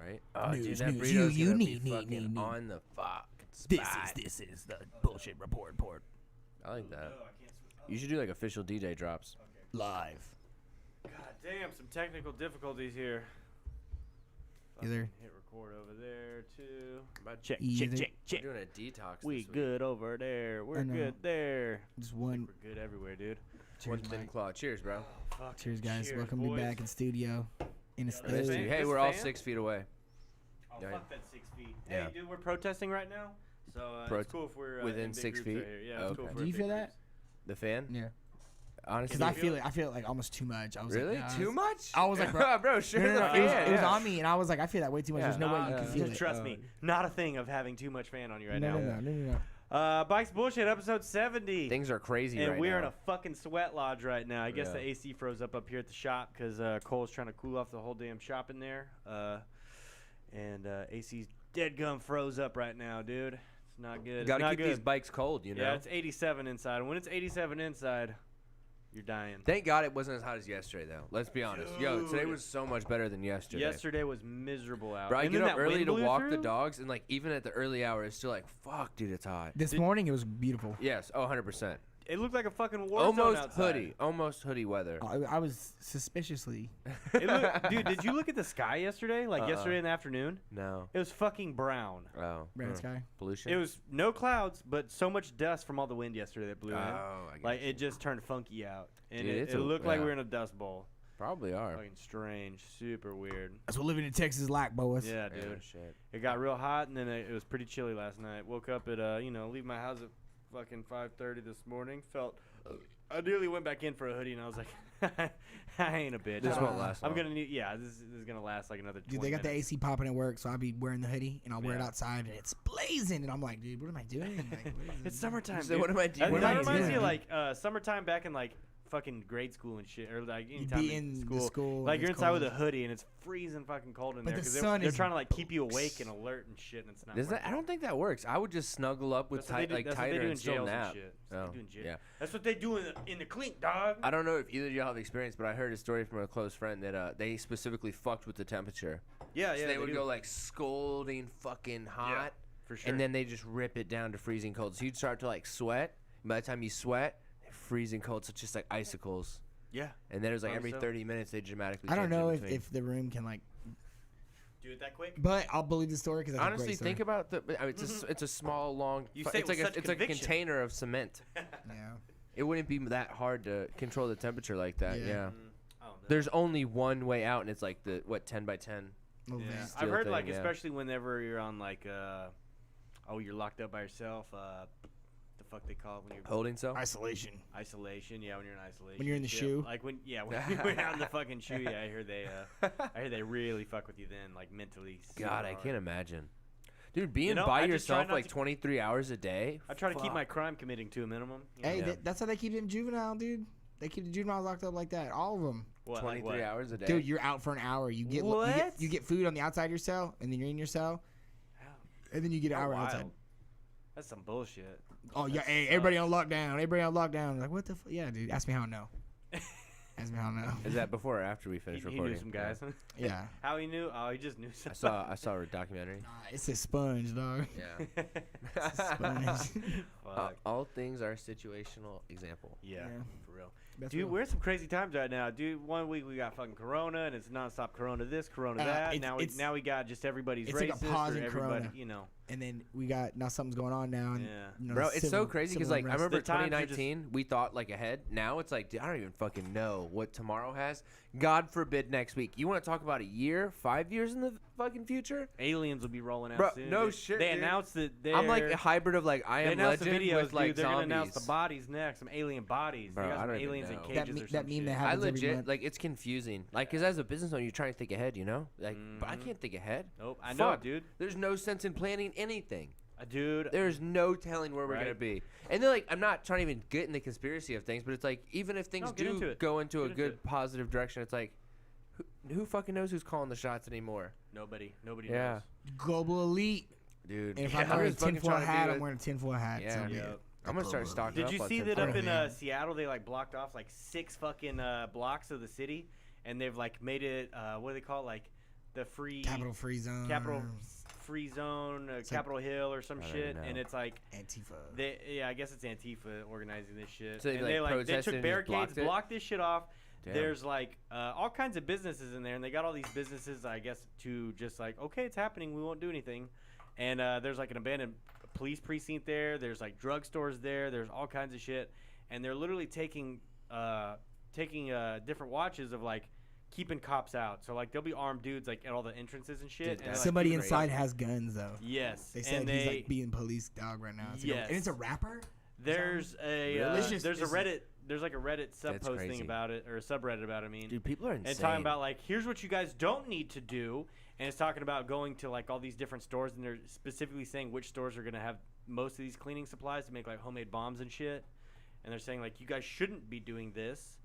right? Oh, News, dude, that news. burrito's You gonna need, be need, fucking need. on the fucking spot. This is the bullshit report. I like that. You should do like official DJ drops. Live. God damn, some technical difficulties here. Either. Hit record over there too. Check. We're doing a detox. We this week. good over there. We're I know. good there. Just one. We're good everywhere, dude. One Cheers, thin Mike. claw. Cheers, bro. Fuck. Cheers, guys. Cheers, Welcome boys. to back in studio. In a I missed studio. you. Hey, This we're all fan? 6 feet away. Oh, Yeah. fuck that 6 feet. Yeah. Hey, dude, we're protesting right now. So it's cool if we're within in big 6 groups feet? right here. Yeah, it's cool Okay. if Do we're you in feel big that? groups. The fan? Yeah. Honestly, Because I feel like almost too much. I was really like, yeah, too much. I was like, bro, sure. No, the it was, fan, it was yeah. on me, and I was like, I feel that way too much. Yeah. There's no way you can feel it. Trust me, not a thing of having too much fan on you right No. now. Bikes Bullshit, episode 70. Things are crazy And right we're now. in a fucking sweat lodge right now. I guess Yeah. the AC froze up here at the shop because Cole's trying to cool off the whole damn shop in there. And AC's dead gum froze up right now, dude. It's not good. It's Gotta not keep good. these bikes cold, you know. Yeah, it's 87 inside. And when it's 87 inside, you're dying. Thank God it wasn't as hot as yesterday, though. Let's be honest. Yo, today Dude. was so much better than yesterday. Yesterday was miserable out. Bro, I And get then up that early wind to blew walk the through? dogs, and like even at the early hour, it's still like, fuck, dude, it's hot. This morning it was beautiful. Yes, 100%. It looked like a fucking war zone outside. Almost hoodie weather. I was suspiciously. Dude, did you look at the sky yesterday? Like yesterday in the afternoon? No. It was fucking brown. Oh. Brown sky. Pollution. It was no clouds, but so much dust from all the wind yesterday that blew in. Oh, I guess. Like it just turned funky out, and Dude, it it's a- looked like we yeah. were in a dust bowl. Probably are. Fucking strange, super weird. That's what living in Texas is like, boys. Yeah, Yeah, dude. shit. It got real hot, and then it was pretty chilly last night. Woke up at leave my house at fucking 5:30 this morning. I nearly went back in for a hoodie, and I was like, I ain't a bitch. This I'm- won't last I'm long. gonna need. Yeah, this is gonna last like another. 20 Dude, they got the minutes. AC popping at work, so I'll be wearing the hoodie and I'll wear it Yeah. outside and it's blazing, and I'm like, dude, what am I doing? Like, what is It's this? summertime. So dude. what am I doing? What That am I reminds me doing? of like summertime back in like fucking grade school and shit, or like You'd anytime be in in school. the school. Like and you're it's inside with a cold. hoodie and it's freezing fucking cold in But there the because sun they're is- trying to like keep you awake and alert and shit, and it's not. Does that? I working. don't think that works. I would just snuggle up with That's what they do- like that's what they tighter do in and still jails and nap. shit. That's what Oh, they do in jail. yeah. That's what they do in the clink, dog. I don't know if either of y'all have experience, but I heard a story from a close friend that they specifically fucked with the temperature. Yeah, So they would do. go like scolding fucking hot, for sure. and then they just rip it down to freezing cold. So you'd start to like sweat. And by the time you sweat, freezing cold, so it's just like icicles. yeah, And then it was like every Probably so. 30 minutes they dramatically. I don't change in know between. if the room can like, do it that quick. but I'll believe the story because Honestly, think about the. I mean, it's a small, long. You fu- say it it's with like such it's like a conviction. container of cement. Yeah. It wouldn't be that hard to control the temperature like that. Yeah. Yeah. I don't know. There's only one way out, and it's like the 10 by 10. Little Yeah. van. Steel I've heard thing, like yeah. especially whenever you're on like you're locked up by yourself. The fuck they call it when you're Holding cell. Isolation. isolation. Yeah, when you're in isolation. When you're in the shit. shoe? Like when you're out in the fucking shoe. Yeah, I hear they really fuck with you then, like mentally. super God, I hard. can't imagine. Dude, being You know, by I just try yourself not like to- 23 hours a day. I try to keep fuck. my crime committing to a minimum. you know? Hey, Yeah. that's how they keep it in juvenile, dude. They keep the juveniles locked up like that. All of them. What, 23 like what? hours a day. Dude, you're out for an hour. You get What? you get food on the outside of your cell, and then you're in your cell, and then you get an How hour wild. outside. That's some bullshit. Oh yeah, That hey, sucks. everybody on lockdown. Everybody on lockdown. Like what the? Yeah, dude. Ask me how I know. Ask me how I know. Is that before or after we He, finish he recording? knew some guys. Yeah. How he knew? Oh, he just knew I something. saw a documentary. Nah, it's a sponge, dog. Yeah. It's a sponge. Uh, all things are situational example. Yeah, Yeah. for real. That's Dude, real. we're in some crazy times right now. Dude, 1 week we got fucking Corona, and it's nonstop Corona this, Corona that. it's- Now we got just everybody's it's like a racist pause or in everybody, Corona. you know. And then we got now something's going on now. And, Yeah. you know, Bro, it's so civil- crazy because civil like I unrest. remember The times are just- 2019, we thought like ahead. Now it's like, dude, I don't even fucking know what tomorrow has. God forbid next week. You want to talk about a year, 5 years in the fucking future? Aliens will be rolling out Bro, soon. no dude. shit, They dude. announced that they're... I'm like a hybrid of like I they Am announced Legend the videos, with like dude. They're zombies. gonna announce the bodies next, some alien bodies. Bro, they got I some don't even aliens in know. cages or that some meme shit. that I happens every legit month. like it's confusing. Like, cause as a business owner, you're trying to think ahead, you know. Like, but I Mhm. can't think ahead. Nope, I know, Fuck. dude. There's no sense in planning anything. Dude, There's no telling where we're Right. gonna be. And then like I'm not trying to even get in the conspiracy of things, but it's like even if things No, get into do it. go into a Get into good it. positive direction, it's like who fucking knows who's calling the shots anymore? nobody Yeah. knows. Global elite. Dude. And if Yeah, I'm wearing a just fucking tinfoil trying to be hat, with- I'm wearing a tinfoil hat. Yeah. So be Yep. it. I'm gonna start stocking Did up you on see that tinfoil. up in Yeah. Seattle? They like blocked off like 6 fucking blocks of the city, and they've like made it. What do they call it? Like the free Capital Free Zone. Capital Free Zone, Capitol Hill or some I don't shit, even know. and it's like Antifa. I guess it's Antifa organizing this shit. So they, and like, they protested and took just barricades, blocked it? blocked this shit off. Damn. There's like all kinds of businesses in there, and they got all these businesses, I guess, to just like, okay, it's happening, we won't do anything. And there's like an abandoned police precinct there. There's like drugstores there. There's all kinds of shit, and they're literally taking different watches of like keeping cops out. So like there'll be armed dudes like at all the entrances and shit. Dude, And they're, like, Somebody keeping inside it- has guns though. Yes, They said and he's like being police dog right now. It's like Yes. and it's a rapper. There's a Really? It's just- there's a it's- Reddit. There's like a Reddit That's subpost thing crazy. about it, or a subreddit about it. I mean, Dude, people are insane. and talking about like, here's what you guys don't need to do, and it's talking about going to like all these different stores, and they're specifically saying which stores are gonna have most of these cleaning supplies to make like homemade bombs and shit, and they're saying like, you guys shouldn't be doing this,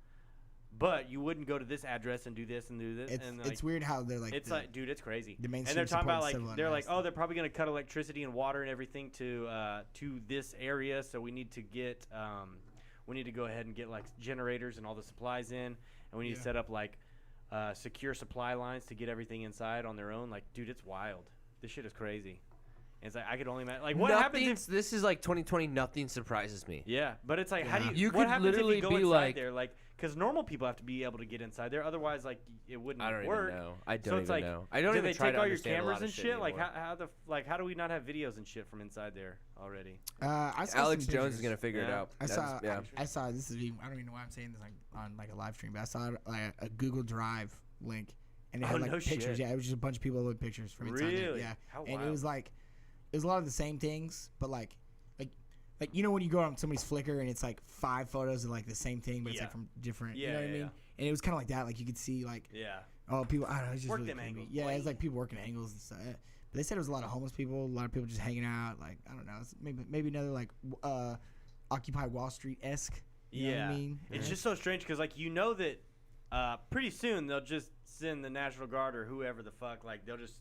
but you wouldn't go to this address and do this and do this. It's and like, it's weird how they're like. it's like, dude, it's crazy. the And mainstream they're talking about supports like, civil they're like, unrest. oh, they're probably gonna cut electricity and water and everything to this area, so we need to get we need to go ahead and get like generators and all the supplies in, and we need to Yeah. set up like secure supply lines to get everything inside on their own. Like, dude, it's wild. This shit is crazy. And it's like, I could only imagine. Like, what happens if? This is like 2020. Nothing surprises me. Yeah, but it's like, how do Yeah. you? You what could happens literally if you go be inside like- there? Like, because normal people have to be able to get inside there. Otherwise, like, it wouldn't I don't work. even know. I So don't it's even like, know. I don't do even they try take to all your understand a cameras lot of and shit? Like, anymore. how do we not have videos and shit from inside there already? I saw Alex some Jones pictures. is gonna figure it Yeah. out. I That's- saw. Yeah. I saw. This is. I don't even know why I'm saying this like on like a live stream, but I saw like a Google Drive link, and it had Oh, like no pictures. shit. Yeah, it was just a bunch of people with pictures from inside. There. Really? Yeah, How and wild. it was like, it was a lot of the same things, but like you know when you go on somebody's Flickr and it's like 5 photos of like the same thing, but it's Yeah. like from different. Yeah, you know what I yeah, mean? yeah. And it was kind of like that. Like you could see like Yeah. people. I don't know. It's just Work really them creepy. angles, Yeah, it's boy. like people working angles and stuff. But they said it was a lot of homeless people, a lot of people just hanging out. Like I don't know. It's maybe another like Occupy Wall Street esque. You know what I mean? It's just so strange because, like, you know that pretty soon they'll just send the National Guard or whoever the fuck, like, they'll just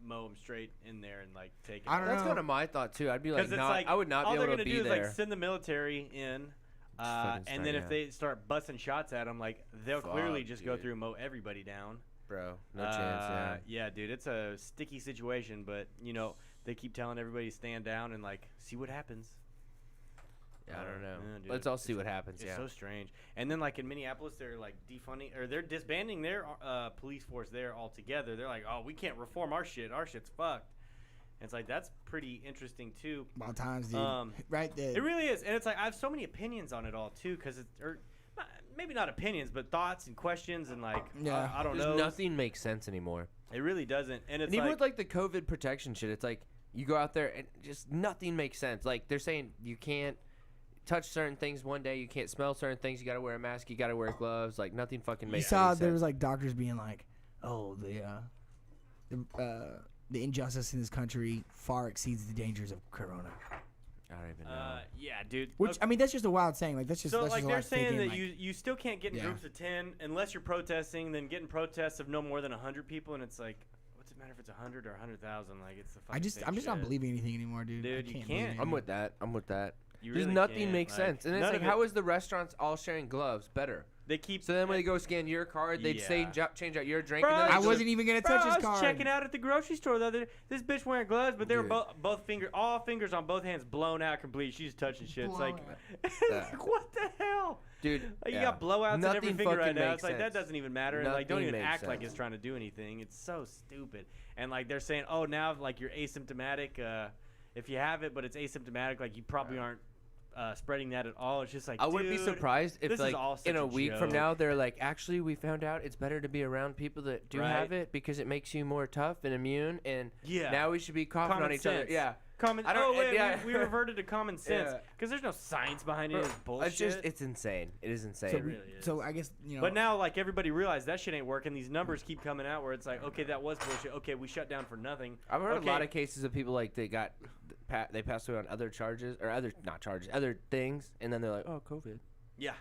mow them straight in there and, like, take it. I don't That's know. kind of my thought too. I'd be like, Because it's not, like, I would not all be they're able to gonna be do is, there. like, send the military in, fucking and then start, if yeah. they start busting shots at them, like, they'll clearly Fuck, just go dude. through and mow everybody down. Bro, no chance. Yeah. Yeah, dude, it's a sticky situation, but, you know, they keep telling everybody to stand down and, like, see what happens. Yeah, I don't know. Yeah, dude, Let's all it's- see what happens. It's Yeah. so strange. And then, like, in Minneapolis, they're, like, defunding, or they're disbanding their police force there altogether. They're like, oh, we can't reform our shit. Our shit's fucked. And it's like, that's pretty interesting, too. About times, dude. Right. It really is. And it's like, I have so many opinions on it all, too, because it's, or maybe not opinions, but thoughts and questions and, like, Yeah. I don't Just know. nothing makes sense anymore. It really doesn't. And it's And even like, with like the COVID protection shit, it's like you go out there and just nothing makes sense. Like they're saying you can't touch certain things one day, you can't smell certain things, you got to wear a mask, you got to wear gloves. Like nothing fucking You makes saw any there sense. was like doctors being like, "Oh, the injustice in this country far exceeds the dangers of Corona." I don't even know. yeah, dude. Which I mean, that's just a wild saying. Like that's just So that's like just a they're lot saying thinking, that like, you still can't get in Yeah. groups of 10 unless you're protesting. Then getting protests of no more than 100 people, and it's like, what's it matter if it's 100 or 100,000? Like it's the fucking I'm same just not shit. believing anything anymore, dude. Dude, I you can't. can't. I'm with that. I'm with that. You Just really nothing can't. makes Like, sense. And it's none like, of how it- is the restaurants all sharing gloves better? They keep. So then when they go scan your card, they'd Yeah. change out your drink. Bro, and then they I just- wasn't even gonna Bro, touch I his was card. checking out at the grocery store the other day. This bitch wearing gloves, but they were Dude. both all fingers on both hands blown out complete. She's touching shit. It's like, Yeah. what the hell? Dude, Like, you yeah. got blowouts in every Nothing finger right fucking now. makes It's like that sense. doesn't even matter. And like, don't Nothing even makes act like sense. it's trying to do anything. It's so stupid. And like they're saying, oh, now like you're asymptomatic. If you have it, but it's asymptomatic, like you probably aren't spreading that at all. It's just like, I wouldn't be dude, surprised if this is like all such in a a week from joke. now they're like, actually we found out it's better to be around people that do have Right. it because it makes you more tough and immune, and Yeah. now we should be coughing Common on each other. sense. Yeah. Common. I don't- Oh wait, yeah. we reverted to common sense Yeah. because there's no science behind any of this bullshit. It's just it's insane. It is insane. So, It really is. so I guess you know. But now, like, everybody realized that shit ain't working. These numbers keep coming out where it's like, okay, that was bullshit. Okay, we shut down for nothing. I've heard okay. a lot of cases of people like they passed away on other charges or other things, and then they're like, oh, COVID. Yeah.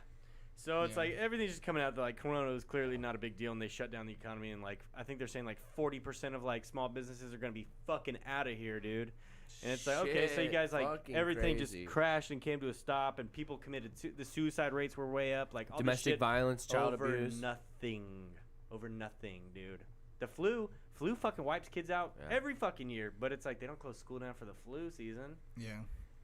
So it's Yeah. like everything's just coming out that like Corona is clearly not a big deal, and they shut down the economy. And like, I think they're saying like 40% of like small businesses are gonna be fucking out of here, dude. And it's like, okay, so you Shit, guys like fucking everything crazy. just crashed and came to a stop, and people committed the suicide rates were way up. Like all this Domestic shit violence, child over abuse. nothing, over nothing, dude. The flu flu fucking wipes kids out Yeah. every fucking year, but it's like they don't close school down for the flu season. Yeah.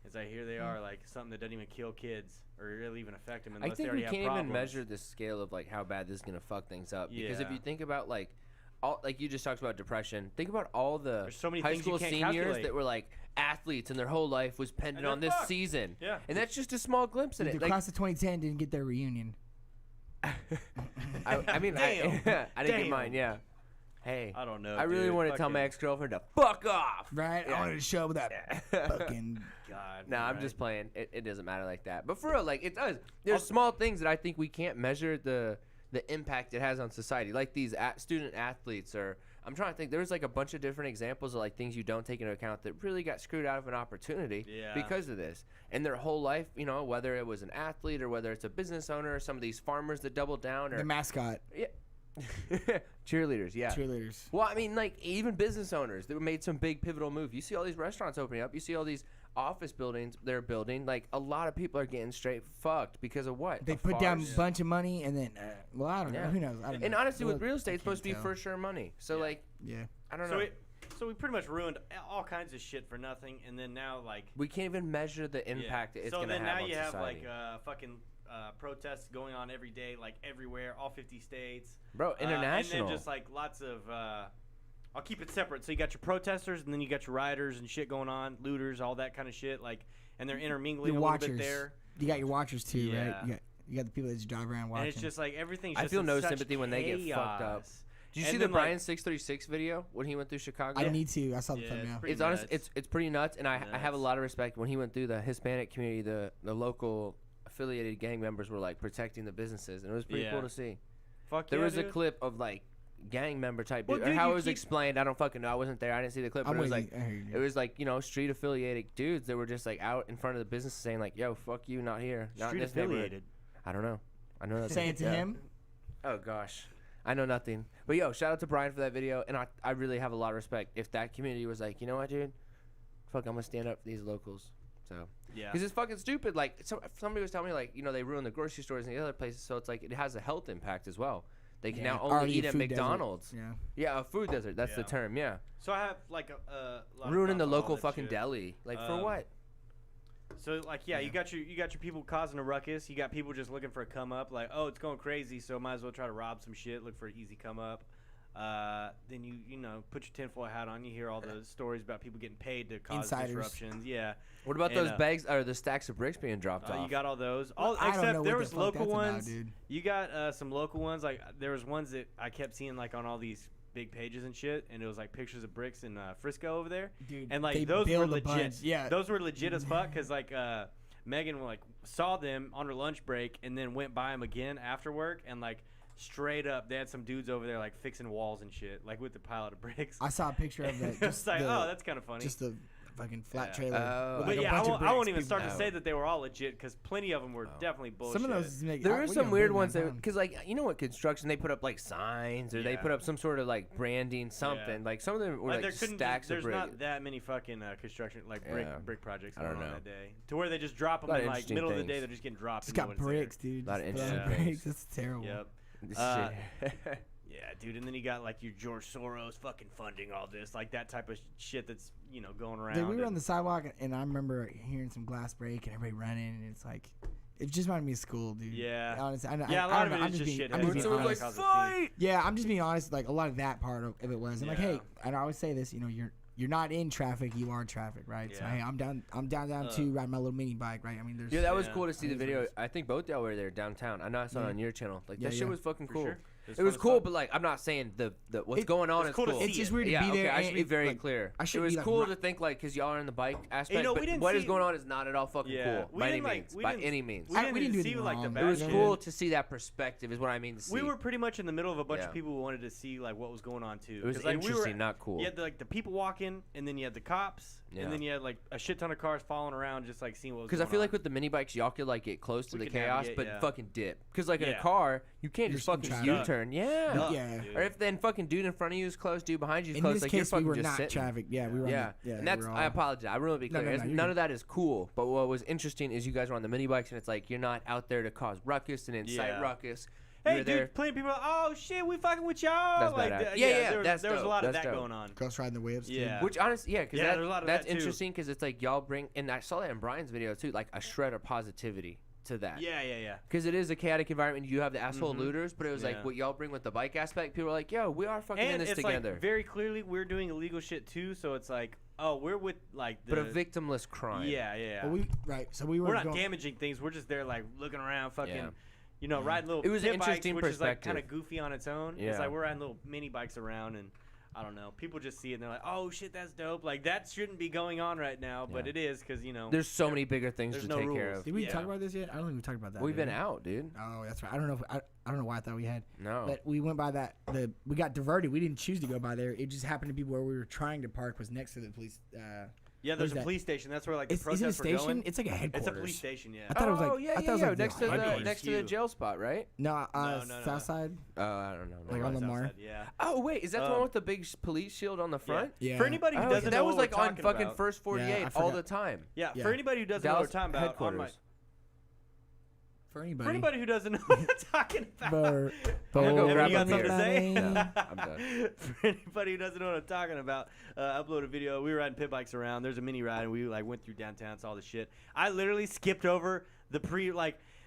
It's like here they are, like something that doesn't even kill kids or really even affect them I unless they think already we have can't problems. even measure the scale of like how bad this is gonna fuck things up. Because if Yeah. you think about like, all like you just talked about depression. Think about all the There's so many high things you school can't seniors calculate. that were like athletes and their whole life was pendant they're on this fucked. season. Yeah. And that's just a small glimpse in Dude, it. the Like, class of 2010 didn't get their reunion. I mean, I Damn. didn't get Damn. mine. Yeah. Hey, I don't know. I really dude. want to tell my Fucking- ex-girlfriend to fuck off. Right? Yeah. I wanted to show up with that fucking. God. No, I'm right. just playing. It doesn't matter like that. But for real, like it does. There's small things that I think we can't measure the impact it has on society, like these student athletes. Or I'm trying to think. There's like a bunch of different examples of like things you don't take into account that really got screwed out of an opportunity Yeah. because of this. And their whole life, you know, whether it was an athlete or whether it's a business owner or some of these farmers that double down or The mascot. yeah. Cheerleaders, yeah. Cheerleaders. Well, I mean, like even business owners that made some big pivotal move. You see all these restaurants opening up. You see all these office buildings they're building. Like a lot of people are getting straight fucked because of what? They A put down farce? a bunch of money and then, well, I don't know. Yeah. Who knows? I don't know. And honestly, with Well, real I estate, it's supposed to be can't for tell. sure money. So Yeah. like, Yeah. I don't So know. we pretty much ruined all kinds of shit for nothing, and then now like We can't even measure the impact that it's so gonna then have now on you have society. like fucking protests going on every day, like everywhere, all 50 states. Bro, international. And then just like lots of. I'll keep it separate. So you got your protesters, and then you got your rioters and shit going on, looters, all that kind of shit. Like, and they're intermingling Your a little watchers. bit there. You got your watchers too, Yeah. right? You got the people that just drive around watching. And it's just like everything's. I Just feel in no such sympathy when they get fucked up. chaos. Did you and see the then, like- Brian 636 video when he went through Chicago? I need to. I saw the Yeah, thumbnail. pretty It's honest. nuts. It's pretty nuts, and I have a Nuts. lot of respect when he went through the Hispanic community. The local affiliated gang members were like protecting the businesses, and it was pretty Yeah. cool to see. Fuck There yeah, was a dude. clip of like gang member type, Well, dude, or dude, how you it was keep- explained. I don't fucking know. I wasn't there. I didn't see the clip, but I'm it was with like you. I hear you. it was like, you know, street affiliated dudes that were just like out in front of the business saying like, "Yo, fuck you, not here, not in Street this neighborhood." affiliated. I don't know. I know nothing. Saying to Yeah. him, Oh gosh, I know nothing. But yo, shout out to Brian for that video, and I really have a lot of respect. If that community was like, you know what, dude, fuck, I'm gonna stand up for these locals. So, Yeah. because it's fucking stupid. Like somebody was telling me, like, you know, they ruin the grocery stores and the other places, so it's like it has a health impact as well. They can Yeah, now only already eat a at food desert. McDonald's. Yeah. Yeah, a food desert. That's the Yeah. term. Yeah, So I have like a lot of ruining thoughts the on all local that fucking shit. deli. Like for Um, what? So like yeah, you got your people causing a ruckus. You got people just looking for a come up. Like oh, it's going crazy, so might as well try to rob some shit. Look for an easy come up. Then you know put your tinfoil hat on. You hear all the stories about people getting paid to cause Insiders. disruptions. Yeah, What about and, those bags or the stacks of bricks being dropped off? you got all those. All I don't know except what there the was fuck local that's about, ones. dude. You got some local ones. Like there was ones that I kept seeing like on all these big pages and shit, and it was like pictures of bricks in Frisco over there. Dude, And like they those were build a legit. bunch. Yeah. Those were legit as fuck because like Megan like saw them on her lunch break and then went by them again after work and like straight up they had some dudes over there like fixing walls and shit like with the pile of bricks. I saw a picture of that. It was like oh that's kind of funny. just the fucking flat Yeah. trailer. Oh. with, but like, a yeah, bunch of I bricks, won't even people- start to Oh. say that they were all legit because plenty of them were definitely bullshit. Some of those make. There I- are we some got weird big ones that, downtown. because like you know what construction, they put up like signs or they Yeah. put up some sort of like branding something. Like some of them were Like, like there couldn't stacks there's of bricks. not that many fucking construction like Yeah. brick projects I going don't on know. that day to where they just drop them Lot of in like interesting middle of the day things. they're just getting dropped. Just and no got one's there. bricks, dude. Lot of Just put interesting on things. bricks. That's terrible. Yep. This Uh, shit. Yeah, dude, and then you got like your George Soros fucking funding all this, like that type of shit that's going around. Dude, we were on and- the sidewalk, and I remember hearing some glass break and everybody running, and it's like, it just reminded me of school, dude. Yeah. Honestly, Yeah, a I lot don't of know, it is just being, shit I'm heads. just So being it was honest. like Cause a scene. fight. Yeah, I'm just being honest. Like a lot of that part of it was. I'm like, Yeah. hey, and I always say this. You're not in traffic. You are traffic, right? So Yeah. hey, I'm down to ride my little mini bike, right? I mean, there's. Yeah, that was Yeah. cool to see the That is video. nice. I think both y'all were there downtown. I know I saw it Yeah. on your channel. Like Yeah, that shit yeah. was fucking For cool. sure. It was fun cool, stuff. but like I'm not saying the what's It- going on it's is cool to cool. see It's just it. weird to Yeah, be okay, there. I and should be it- very like, clear. I It should was be, like, cool ri- to think like because y'all are in the bike aspect, we but didn't what is see- going on is not at all fucking Yeah, cool we by any didn't, like- means. we By didn't- any means. We I- didn't we didn't do see anything like the wrong. bad It was shit. cool to see that perspective. Is what I mean to see. We were pretty much in the middle of a bunch Yeah. of people who wanted to see like what was going on too. It was 'Cause, like, interesting, we were, not cool. You had the people walking, and then you had the cops, Yeah. and then you had like a shit ton of cars following around, just like seeing what was Because going I feel on. like with the mini bikes, y'all could like get close to We the could chaos, navigate, but yeah. fucking dip. Because like in a Yeah. car, you can't You're just stuck in fucking traffic. U-turn. Yeah. Stuck, Yeah. dude. Or if then fucking dude in front of you is close, dude behind you is In close, this like you're case, we fucking were just not sitting. traffic. Yeah, we were. Yeah, On the, and that's. we were I all- apologize. I really want to be No, clear. no, It's- you're None good. of that is cool. But what was interesting is you guys were on the mini bikes, and it's like you're not out there to cause ruckus and incite Yeah. ruckus. hey, were dude, there. plenty of people are like, oh, shit, we fucking with y'all. That's like, badass. yeah, Yeah, that's there was a dope. lot of That's that dope. going on. Girls riding the whips. Yeah. Which honestly, yeah, because Yeah, there's a lot of that's that, too. interesting because it's like y'all bring, and I saw that in Brian's video too, like a shred of positivity to that. Yeah. Because it is a chaotic environment. You have the asshole Mhm. looters, but it was Yeah. like what y'all bring with the bike aspect. People are like, yo, we are fucking in And this it's together. like very clearly we're doing illegal shit too, so it's like, oh, we're with like the. but a victimless crime. Yeah. Well, so we were We're not going, damaging things. We're just there like looking around, fucking, Yeah. riding little. It was an pit bikes, interesting which is like perspective. kind of goofy on its own. It's Yeah. like we're riding little mini bikes around, and I don't know. People just see it and they're like, oh shit, that's dope. Like that shouldn't be going on right now, but Yeah. it is because There's so many bigger things there's to no take care rules. of. Did we Yeah. talk about this yet? I don't think we talked about that. We've did been we? out, dude. Oh, that's right. I don't know. I don't know why I thought we had. No. But we went by that. We got diverted. We didn't choose to go by there. It just happened to be where we were trying to park was next to the police. Yeah, there's Where's a that? police station. That's where like the Is it a protests were station? going. It's like a headquarters. It's a police station. Yeah. I thought it was like. Oh, yeah, I thought yeah, it was yeah. like next to the the headquarters. next to the Huge. jail spot, right? No, No. south side. I don't know. Like No. on Right Lamar. outside, Yeah. Oh wait, is that the one with the big police shield on the front? Yeah. For anybody who Oh, doesn't that know was what like we're on talking fucking about, First 48 I all forgot. the time. Yeah, Yeah. for anybody who doesn't know what Dallas we're talking about, headquarters. For anybody. for anybody who doesn't know what we're talking about, For- I'm gonna go Evan, grab you got a something to beer. say? No, I'm done. For anybody who doesn't know what I'm talking about, upload a video. We were riding pit bikes around. There's a mini ride, and we like went through downtown, saw the shit. I literally skipped over the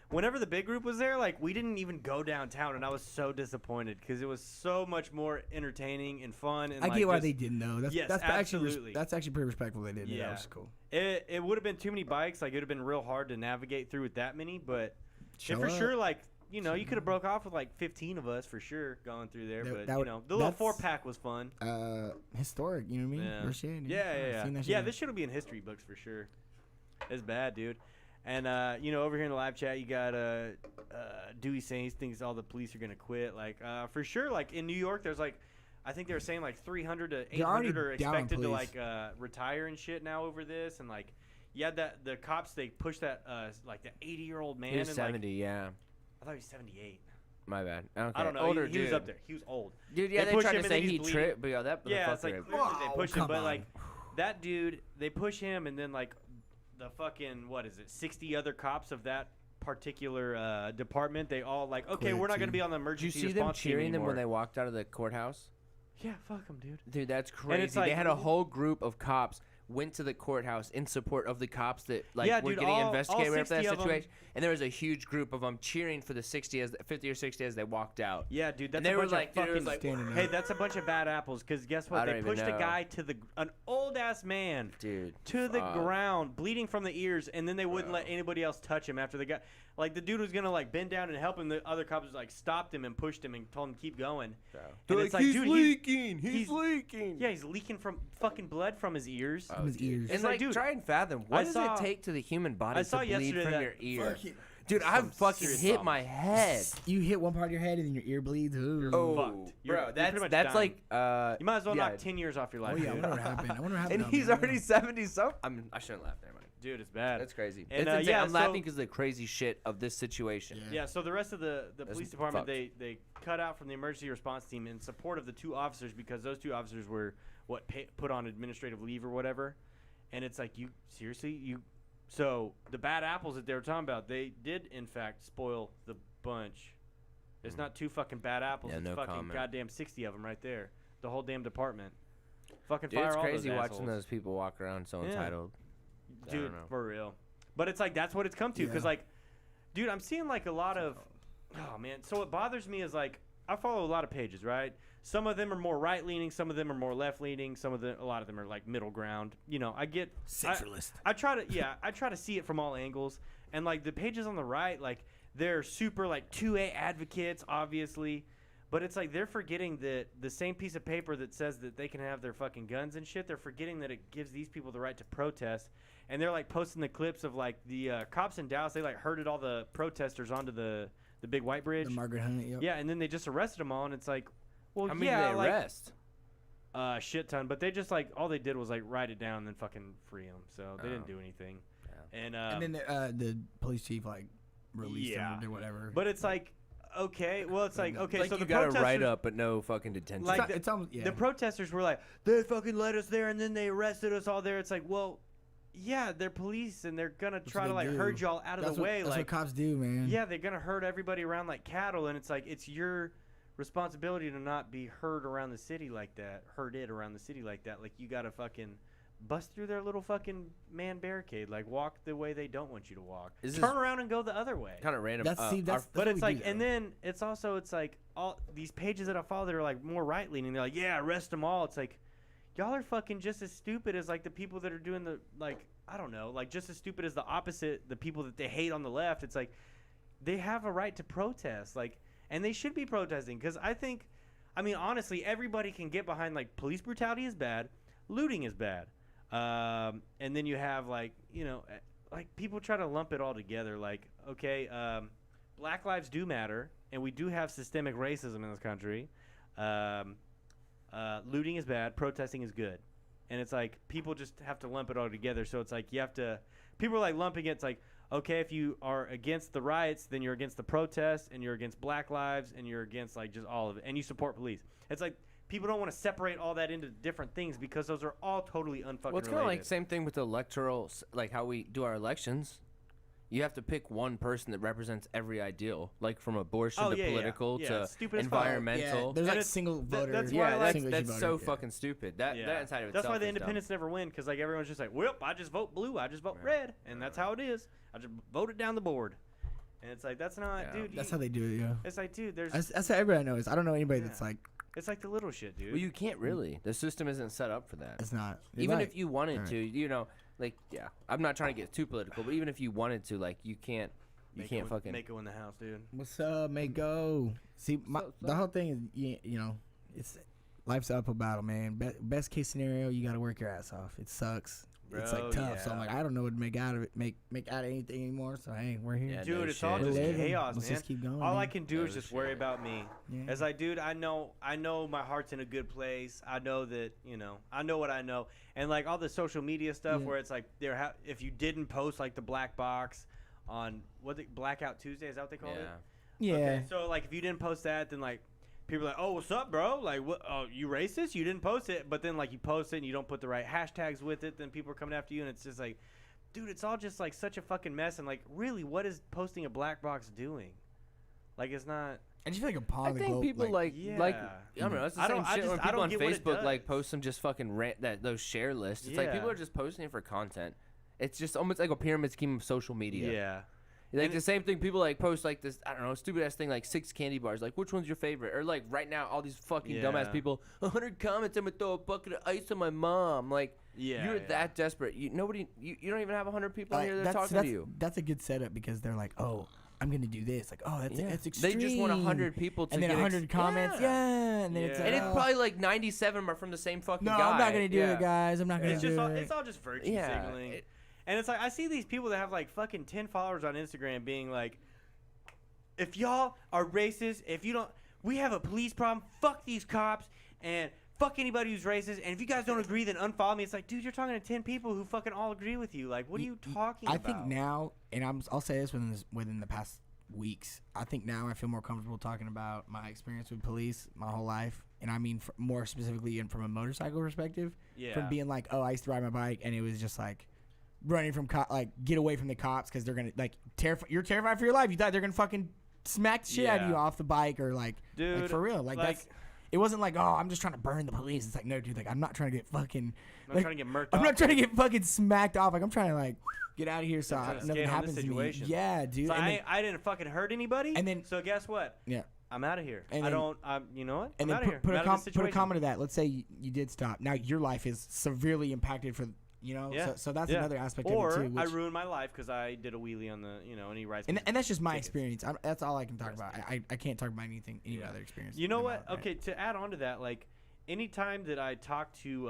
whenever the big group was there, like we didn't even go downtown, and I was so disappointed because it was so much more entertaining and fun. And I like, get why just- they didn't know. That's Yes, that's absolutely. that's actually pretty respectful. They did. Yeah, Yeah. that was cool. It would have been too many bikes. Like it would have been real hard to navigate through with that many. But Show for up. sure, like you could have broke off with like 15 of us for sure going through there. That- But that would- the little that's- 4-pack was fun. Historic. You know what I mean? Yeah. Real shit, dude. Yeah. Seen that shit. Yeah, this shit will be in history books for sure. It's bad, dude. And over here in the live chat, you got Dewey saying he thinks all the police are gonna quit. Like for sure, like in New York, there's like I think they were saying like 300 to They're already 800 are down on expected to police. like retire and shit now over this. And like you had the cops they pushed that like the 80-year-old man. He was and, 70, yeah. I thought he was 78. My bad. Okay. I don't know. Older he was dude. up there. He was old. Dude, yeah, They they pushed tried him to and say then he he's tripped, but yeah, that Yeah, it's like motherfucker. clearly they Whoa, pushed him, come but like on. that dude, they push him, and then like the fucking 60 other cops of that particular department, they all like, okay, Quit, we're not gonna too. be on the Did you emergency see them response team cheering them when they anymore. walked out of the courthouse? Yeah, fuck them, dude. Dude, that's And crazy. it's They like- had a whole group of cops went to the courthouse in support of the cops that like Yeah, were dude, getting all investigated after 60 that of 'em. situation, and there was a huge group of them cheering for the 50 or 60 as they walked out. Yeah, dude, that's And they a were bunch like, of dude, it was fucking. like, Standing Hey, up. that's a bunch of bad apples. Because guess I what? don't They even pushed a know. guy an old ass man Dude, to the fuck. ground, bleeding from the ears, and then they wouldn't Bro. let anybody else touch him after the guy. Like the dude was gonna like bend down and help him. The other cops like stopped him and pushed him and told him to keep going. Bro. And They're it's like, like, he's dude, leaking. he's- He's leaking. Yeah, he's leaking from fucking blood from his ears. From his dude. ears. It's It's like, like, dude, try and fathom. What I does saw- it take to the human body I saw to bleed yesterday from that- your ear? Fucking- Dude, I've Some fucking serious hit problems. my head. You hit one part of your head and then your ear bleeds. Ooh. Oh, fucked. You're bro, pretty much that's dying. like You might as well yeah. knock 10 years off your Oh life. yeah, I dude. wonder what happened. I wonder what And happened. he's already 70 something. I shouldn't laugh there, man. Dude, it's bad. That's crazy. And, It's insane. yeah, I'm so- laughing because of the crazy shit of this situation. Yeah, so the rest of the That's police department, fucked. they cut out from the emergency response team in support of the two officers because those two officers were put on administrative leave or whatever. And it's like, you seriously? So the bad apples that they were talking about, they did in fact spoil the bunch. It's not two fucking bad apples. Yeah, it's no fucking comment. goddamn 60 of them right there. The whole damn department. Fucking Dude, fire it's all crazy those watching assholes. those people walk around so Yeah. entitled. I Dude, don't know. for real. But it's like that's what it's come to because Yeah. like, dude, I'm seeing like a lot of, oh man. So what bothers me is like I follow a lot of pages, right? Some of them are more right leaning, some of them are more left leaning, a lot of them are like middle ground. I get Centralist. I try to see it from all angles, and like the pages on the right, like they're super like 2A advocates, obviously. But it's like they're forgetting that the same piece of paper that says that they can have their fucking guns and shit, they're forgetting that it gives these people the right to protest. And they're like posting the clips of like the cops in Dallas, they like herded all the protesters onto the big white bridge. The Margaret Hunt. Yep. Yeah, and then they just arrested them all, and it's like, well, How many yeah, did they like arrest? shit ton. But they just like all they did was like write it down and then fucking free them. So they didn't Oh. do anything. Yeah. And And then the police chief like released Yeah. him or did whatever. but it's like, okay, well, it's like okay, Like so you the got to protesters, write up, but no fucking detention. Like it's, the- it's almost yeah. the protesters were like, they fucking let us there, and then they arrested us all there. It's like, well, yeah, they're police and they're gonna That's try what to they like do. herd y'all out of That's the what, way. That's Like, what cops do, man. yeah, they're gonna herd everybody around like cattle, and it's like it's your responsibility to not be herded around the city like that. Like you gotta fucking bust through their little fucking man barricade. Like walk the way they don't want you to walk. Turn around and go the other way. Kind of random. That's But what it's we like, do, and though. then it's also it's like all these pages that I follow that are like more right leaning. They're like, yeah, arrest them all. It's like, y'all are fucking just as stupid as like the people that are doing the like I don't know, like just as stupid as the opposite, the people that they hate on the left. It's like they have a right to protest, like, and they should be protesting because I mean, honestly, everybody can get behind like police brutality is bad, looting is bad, and then you have like like people try to lump it all together. Like, okay, Black lives do matter, and we do have systemic racism in this country. Looting is bad, protesting is good. And it's like people just have to lump it all together. So it's like you have to – people are like lumping it. It's like, okay, if you are against the riots, then you're against the protests and you're against Black lives and you're against like just all of it. And you support police. It's like people don't want to separate all that into different things because those are all totally unfucking Well, it's kind of like same thing with the electoral, like how we do our elections. You have to pick one person that represents every ideal, like from abortion to political to stupid as fuck. environmental. Yeah, there's And like single voter. that's why, Yeah, like, single that's issue so voter, fucking stupid. That inside of itself. That's why the is independents never win because like everyone's just like, well, I just vote blue, I just vote red, and that's how it is. I just vote it down the board, and it's like that's not, dude. That's how they do it, yeah. It's like, dude, there's. That's how everybody knows. I don't know anybody that's like, It's like the little shit, dude. Well, you can't really. The system isn't set up for that. it's not. You're Even right. if you wanted Right. to, like, yeah. I'm not trying to get too political, but even if you wanted to, like, you can't. You can't fucking. Mako in the house, dude. What's up, Mako? See, the whole thing is, you know, it's life's an uphill battle, man. Best case scenario, you got to work your ass off. It sucks. It's like Bro, tough. So I'm yeah. like, I don't know what to make out of it, make out of anything anymore. So hey, we're here. Yeah, Dude, no it's all shit. just We're living. chaos, Let's man. just keep going. All I man. can do No is just shit. worry about me. Yeah. As like, dude, I know my heart's in a good place. I know that, I know what I know. And like all the social media stuff Yeah. where it's like if you didn't post like the black box on Blackout Tuesday, is that what they call it? Yeah. Okay, so like if you didn't post that, then like people are like, oh, what's up, bro? Like, what? Oh, you racist? You didn't post it, but then like you post it and you don't put the right hashtags with it, then people are coming after you, and it's just like, dude, it's all just like such a fucking mess. And like, really, what is posting a black box doing? Like, it's not. I just feel like a paw I of the think globe, people like Yeah. I don't know. It's the I same don't- I shit just- when I people don't on get what it Facebook like does. post some just fucking those share lists. It's like Yeah. people are just posting it for content. It's just almost like a pyramid scheme of social media. Yeah. Like And the same thing, people like post like this, I don't know, stupid ass thing like 6 candy bars. Like, which one's your favorite? Or like right now, all these fucking dumbass Yeah. people, 100 comments, I'm gonna throw a bucket of ice on my mom. Like, Yeah. you're yeah. that desperate. You don't even have 100 people in Like, here that are talking to you. That's a good setup because they're like, oh, I'm gonna do this. Like, oh, that's extreme. They just want 100 people to and then get 100 comments. Yeah. And then it's Yeah. like, And it's oh, probably like 97 are from the same fucking no, guy. I'm not gonna do Yeah. it, guys. I'm not gonna It's do just all, it. it's all just virtue Yeah, signaling. it- And it's like I see these people that have like fucking 10 followers on Instagram being like, if y'all are racist, if you don't, we have a police problem. Fuck these cops and fuck anybody who's racist. And if you guys don't agree, then unfollow me. It's like, dude, you're talking to 10 people who fucking all agree with you. Like, what are you talking I about? think now, and I'll say this within the past weeks. I think now I feel more comfortable talking about my experience with police my whole life, and I mean more specifically and from a motorcycle perspective. Yeah. From being like, oh, I used to ride my bike, and it was just like running from like get away from the cops because they're gonna like you're terrified for your life. You thought they're gonna fucking smack the shit out of you Yeah. off the bike or like Dude, for real. Like that's. It wasn't like, oh, I'm just trying to burn the police. It's like, no, dude, like I'm not trying to get fucking. I'm not trying to get murked I'm off. not trying to get fucking smacked off. Like I'm trying to like get out of here so trying to nothing skate on happens this to me. situation. Yeah, dude. So And then- I didn't fucking hurt anybody. And then- so guess what? yeah. I'm out of here. And I then- don't. You know what? And I'm then out of here. put I'm a out of this put a situation. comment to that. Let's say you did stop. Now your life is severely impacted for Yeah. So that's Yeah. another aspect Or of it too. I Which, ruined my life because I did a wheelie on the, and he writes. and that's just my tickets. experience. That's all I can talk Rest about. in I can't talk about any Yeah. other experience. You know than what? mine, right? Okay, to add on to that, like, anytime that I talk to,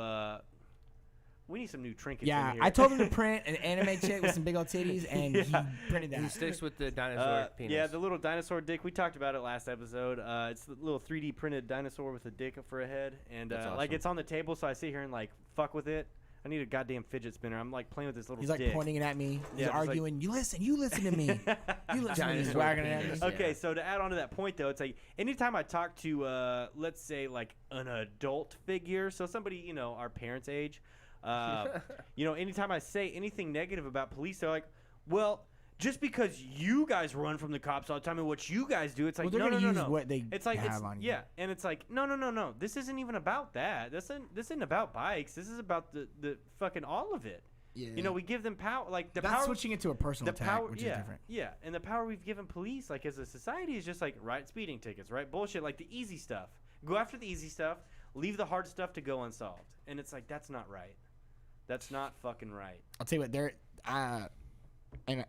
we need some new trinkets. Yeah, in here. I told him to print an anime chick with some big old titties, and Yeah. he printed Who that. sticks with the dinosaur penis? Yeah, the little dinosaur dick. We talked about it last episode. It's the little 3D printed dinosaur with a dick for a head, and That's like awesome. it's on the table. So I sit here and like fuck with it. I need a goddamn fidget spinner. I'm like playing with this little. He's like dick. pointing it at me. He's Yeah, just like- arguing. You listen to me. You listen to me. He's Dinosaur wagging it at me. penis. Okay, Yeah. so to add on to that point, though, it's like anytime I talk to, let's say, like an adult figure, so somebody, our parents' age, You know, anytime I say anything negative about police, they're like, well, just because you guys run from the cops all the time and what you guys do, it's like, Well, they're no, gonna no, use no, no. what they It's like, have on you. yeah, and it's like, no. This isn't even about that. This isn't about bikes. This is about the fucking all of it. Yeah. You know, we give them power, like the That's power. switching it to a personal The attack, power, which yeah, is different. yeah, and the power we've given police, like as a society, is just like write speeding tickets, right? Bullshit, like the easy stuff. Go after the easy stuff. Leave the hard stuff to go unsolved. And it's like that's not right. That's not fucking right. I'll tell you what, and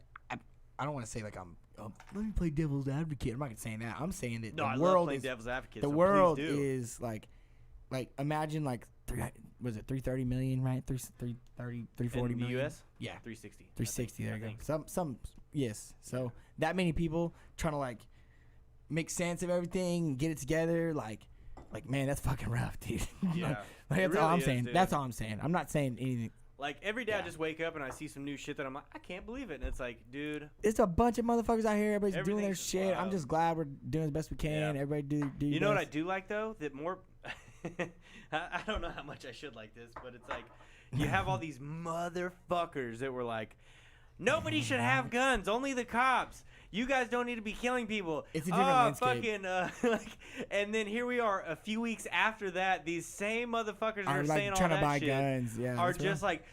I don't want to say like let me play devil's advocate. I'm not saying that. I'm saying that No, I the love world playing is devil's advocate. the so world please do. is like imagine like 330 million, right? 340 in the million. U.S. Yeah. 360. 360. There I you go. think. Some yes. So that many people trying to like make sense of everything and get it together, like man, that's fucking rough, dude. Yeah. Like, It that's all really I'm is, saying. dude. That's all I'm saying. I'm not saying anything. Like every day I Yeah. just wake up and I see some new shit that I'm like, I can't believe it. And it's like, dude, It's a bunch of motherfuckers out here. Everybody's doing their Everything's just shit. I'm wild. just glad we're doing the best we can. Yeah. Everybody do you your know what I best. do like though? That more. I don't know how much I should like this, but it's like you have all these motherfuckers that were like, nobody should have guns, only the cops. You guys don't need to be killing people. It's a different landscape. Fucking, and then here we are a few weeks after that. These same motherfuckers that Are are like saying all trying to that buy shit guns. Yeah. are that's just real. like,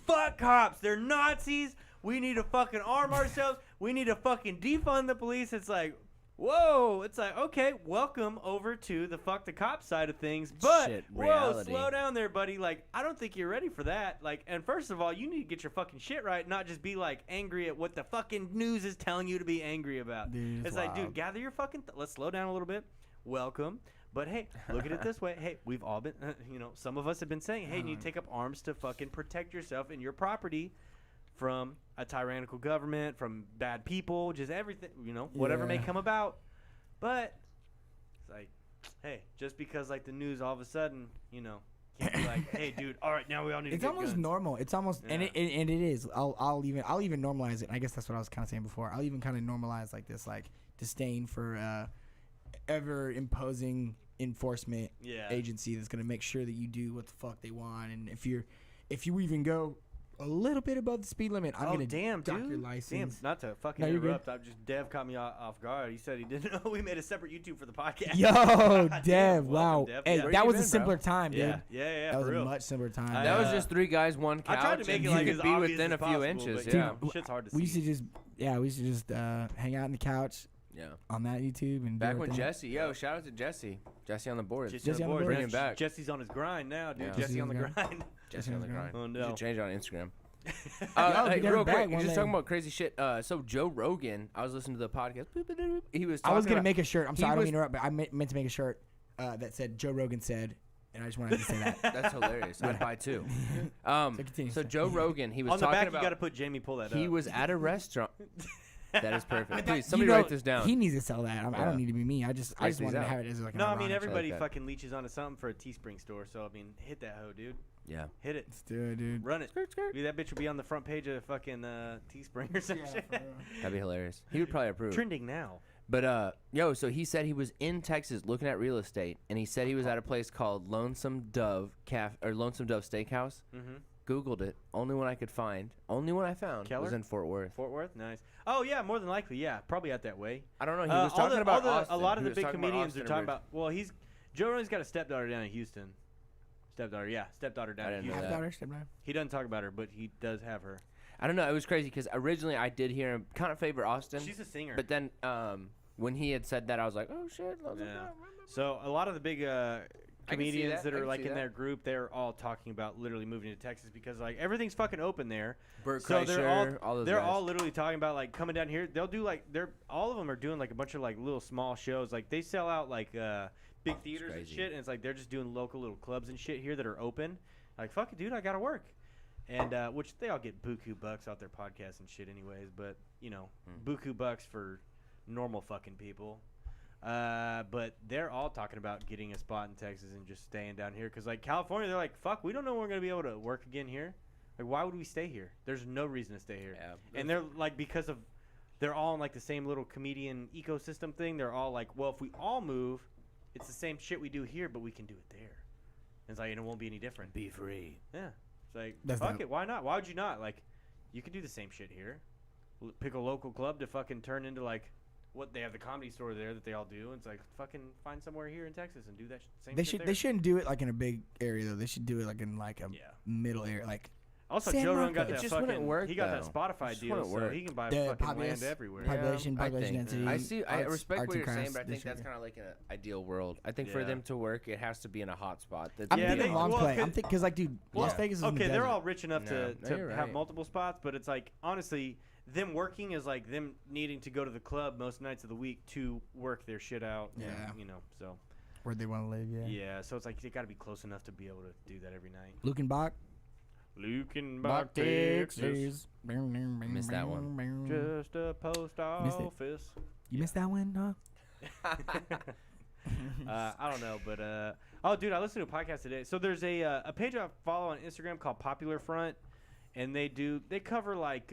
fuck cops. They're Nazis. We need to fucking arm ourselves. We need to fucking defund the police. It's like, whoa. It's like, okay, welcome over to the fuck the cop side of things. But, Shit, whoa, reality. slow down there, buddy. Like, I don't think you're ready for that. Like, and first of all, you need to get your fucking shit right, not just be like angry at what the fucking news is telling you to be angry about. Dude, it's like, dude, wild. gather your fucking, let's slow down a little bit. Welcome. But hey, look at it this way. Hey, we've all been, some of us have been saying, hey, you need to take up arms to fucking protect yourself and your property from a tyrannical government, from bad people, just everything, whatever may Yeah. come about. But it's like, hey, just because like the news all of a sudden, can't be like, hey, dude, all right, now we all need It's to get almost guns. normal. It's almost and Yeah. it is. I'll even normalize it. I guess that's what I was kind of saying before. I'll even kind of normalize like this like disdain for ever imposing enforcement Yeah. agency that's gonna make sure that you do what the fuck they want. And if you even go a little bit above the speed limit, I'm gonna damn, dock dude. your Damn, license. not to fucking No, you're good. interrupt. I'm just Dev caught me off guard. He said he didn't know we made a separate YouTube for the podcast. Yo, Damn, Dev, welcome, wow. Dev. Hey, Yeah. Where that you was a been, simpler bro? time, dude. Yeah, That was for a real. much simpler time. I, That was Uh, just three guys, one couch. I tried to make and it you like could as be obvious within as a few possible, inches. but, Yeah. shit's hard to we see. used to just hang out on the couch Yeah. on that YouTube and do Back our when thing. Jesse, shout out to Jesse. Jesse on the board. Jesse Jesse on the board. Bring him back. Jesse's on his grind now, dude. Yeah. Jesse on the grind. Jesse on the grind. Oh, You no. should change it on Instagram. Yo, Hey, get her real back quick, one just day. talking about crazy shit. So Joe Rogan, I was listening to the podcast. He was. I was talking gonna about- make a shirt. I'm he sorry, I don't was- mean to interrupt, but I meant to make a shirt that said Joe Rogan said, and I just wanted to say that. That's hilarious. I'd buy two. continue. So Joe Rogan, he was On the talking back, about. you got to put Jamie pull that He up. was at a restaurant. That is perfect. Please, You somebody know, write this down. He needs to sell that. I Yeah. don't need to be me. I just these wanted to out. have it as like an No, I mean ironic- everybody that. fucking leeches onto something for a Teespring store. So I mean, hit that hoe, dude. Yeah. Hit it. Let's do it, dude. Run it. Skirt, skirt. Maybe that bitch will be on the front page of fucking Teespring or some shit. That'd be hilarious. He would probably approve. Trending now. But so he said he was in Texas looking at real estate, and he said he was at a place called Lonesome Dove Lonesome Dove Steakhouse. Mm-hmm. Googled it. Only one I could find. Only one I found Keller? was in Fort Worth. Fort Worth, nice. Oh yeah, more than likely, yeah, probably out that way. I don't know. He Uh, was all talking the- about all the- Austin. a lot of He the was big talking about comedians are Austin talking originally. about. Well, Joe Rogan's got a stepdaughter down in Houston. Stepdaughter down I in didn't know Houston. that. Stepdaughter, stepdaughter. He doesn't talk about her, but he does have her. I don't know. It was crazy because originally I did hear him kind of favor Austin, She's a singer. but then when he had said that, I was like, oh shit. Lonesome Yeah. Dove. So a lot of the big see comedians that. that I are can like see in that. their group, they're all talking about literally moving to Texas because like everything's fucking open there. Bert So Kreischer, all those they're guys. all literally talking about like coming down here. They'll do like all of them are doing like a bunch of like little small shows. Like they sell out like big theaters and crazy. shit, and it's like they're just doing local little clubs and shit here that are open. Like fuck it, dude, I gotta work. And which they all get buku bucks out their podcasts and shit anyways, but buku bucks for normal fucking people. But they're all talking about getting a spot in Texas and just staying down here because like California, they're like, fuck, we don't know when we're gonna be able to work again here. Like, why would we stay here? There's no reason to stay here. Yeah. And they're like, because of, they're all in like the same little comedian ecosystem thing. They're all like, well, if we all move, it's the same shit we do here, but we can do it there. And it's like, and it won't be any different. Be free. Yeah. It's like, That's fuck dope. it. Why not? Why would you not? Like, you could do the same shit here. Pick a local club to fucking turn into like what they have the comedy store there that they all do. And it's like fucking find somewhere here in Texas and do that same They shit there. they shouldn't do it like in a big area though. They should do it like in like a Yeah. middle area, like Also, San Joe Rogan got Marcos. that It just wouldn't fucking. work, He got that though. Spotify Just deal, wouldn't so work. he can buy The fucking populace- land everywhere. population I think. density. I see. I arts- respect arts what and you're saying, crafts but I think that's district. kind of like an ideal world. I think for Yeah. them to work, it has to be in a hot spot. I'm Yeah, thinking they- long well, play. 'cause- I'm thinking because like, dude, Las Yeah. Vegas is in the Okay, they're desert. all rich enough No, to you're have right. multiple spots, but it's like honestly, them working is like them needing to go to the club most nights of the week to work their shit out. and, Yeah. you know. So where they want to live. Yeah. yeah, so it's like they got to be close enough to be able to do that every night. Lukenbach. Lukenbach, Texas, Missed that one. just a post Missed it. office. You missed that one, huh? I don't know, but oh, dude, I listened to a podcast today. So there's a page I follow on Instagram called Popular Front, and they cover like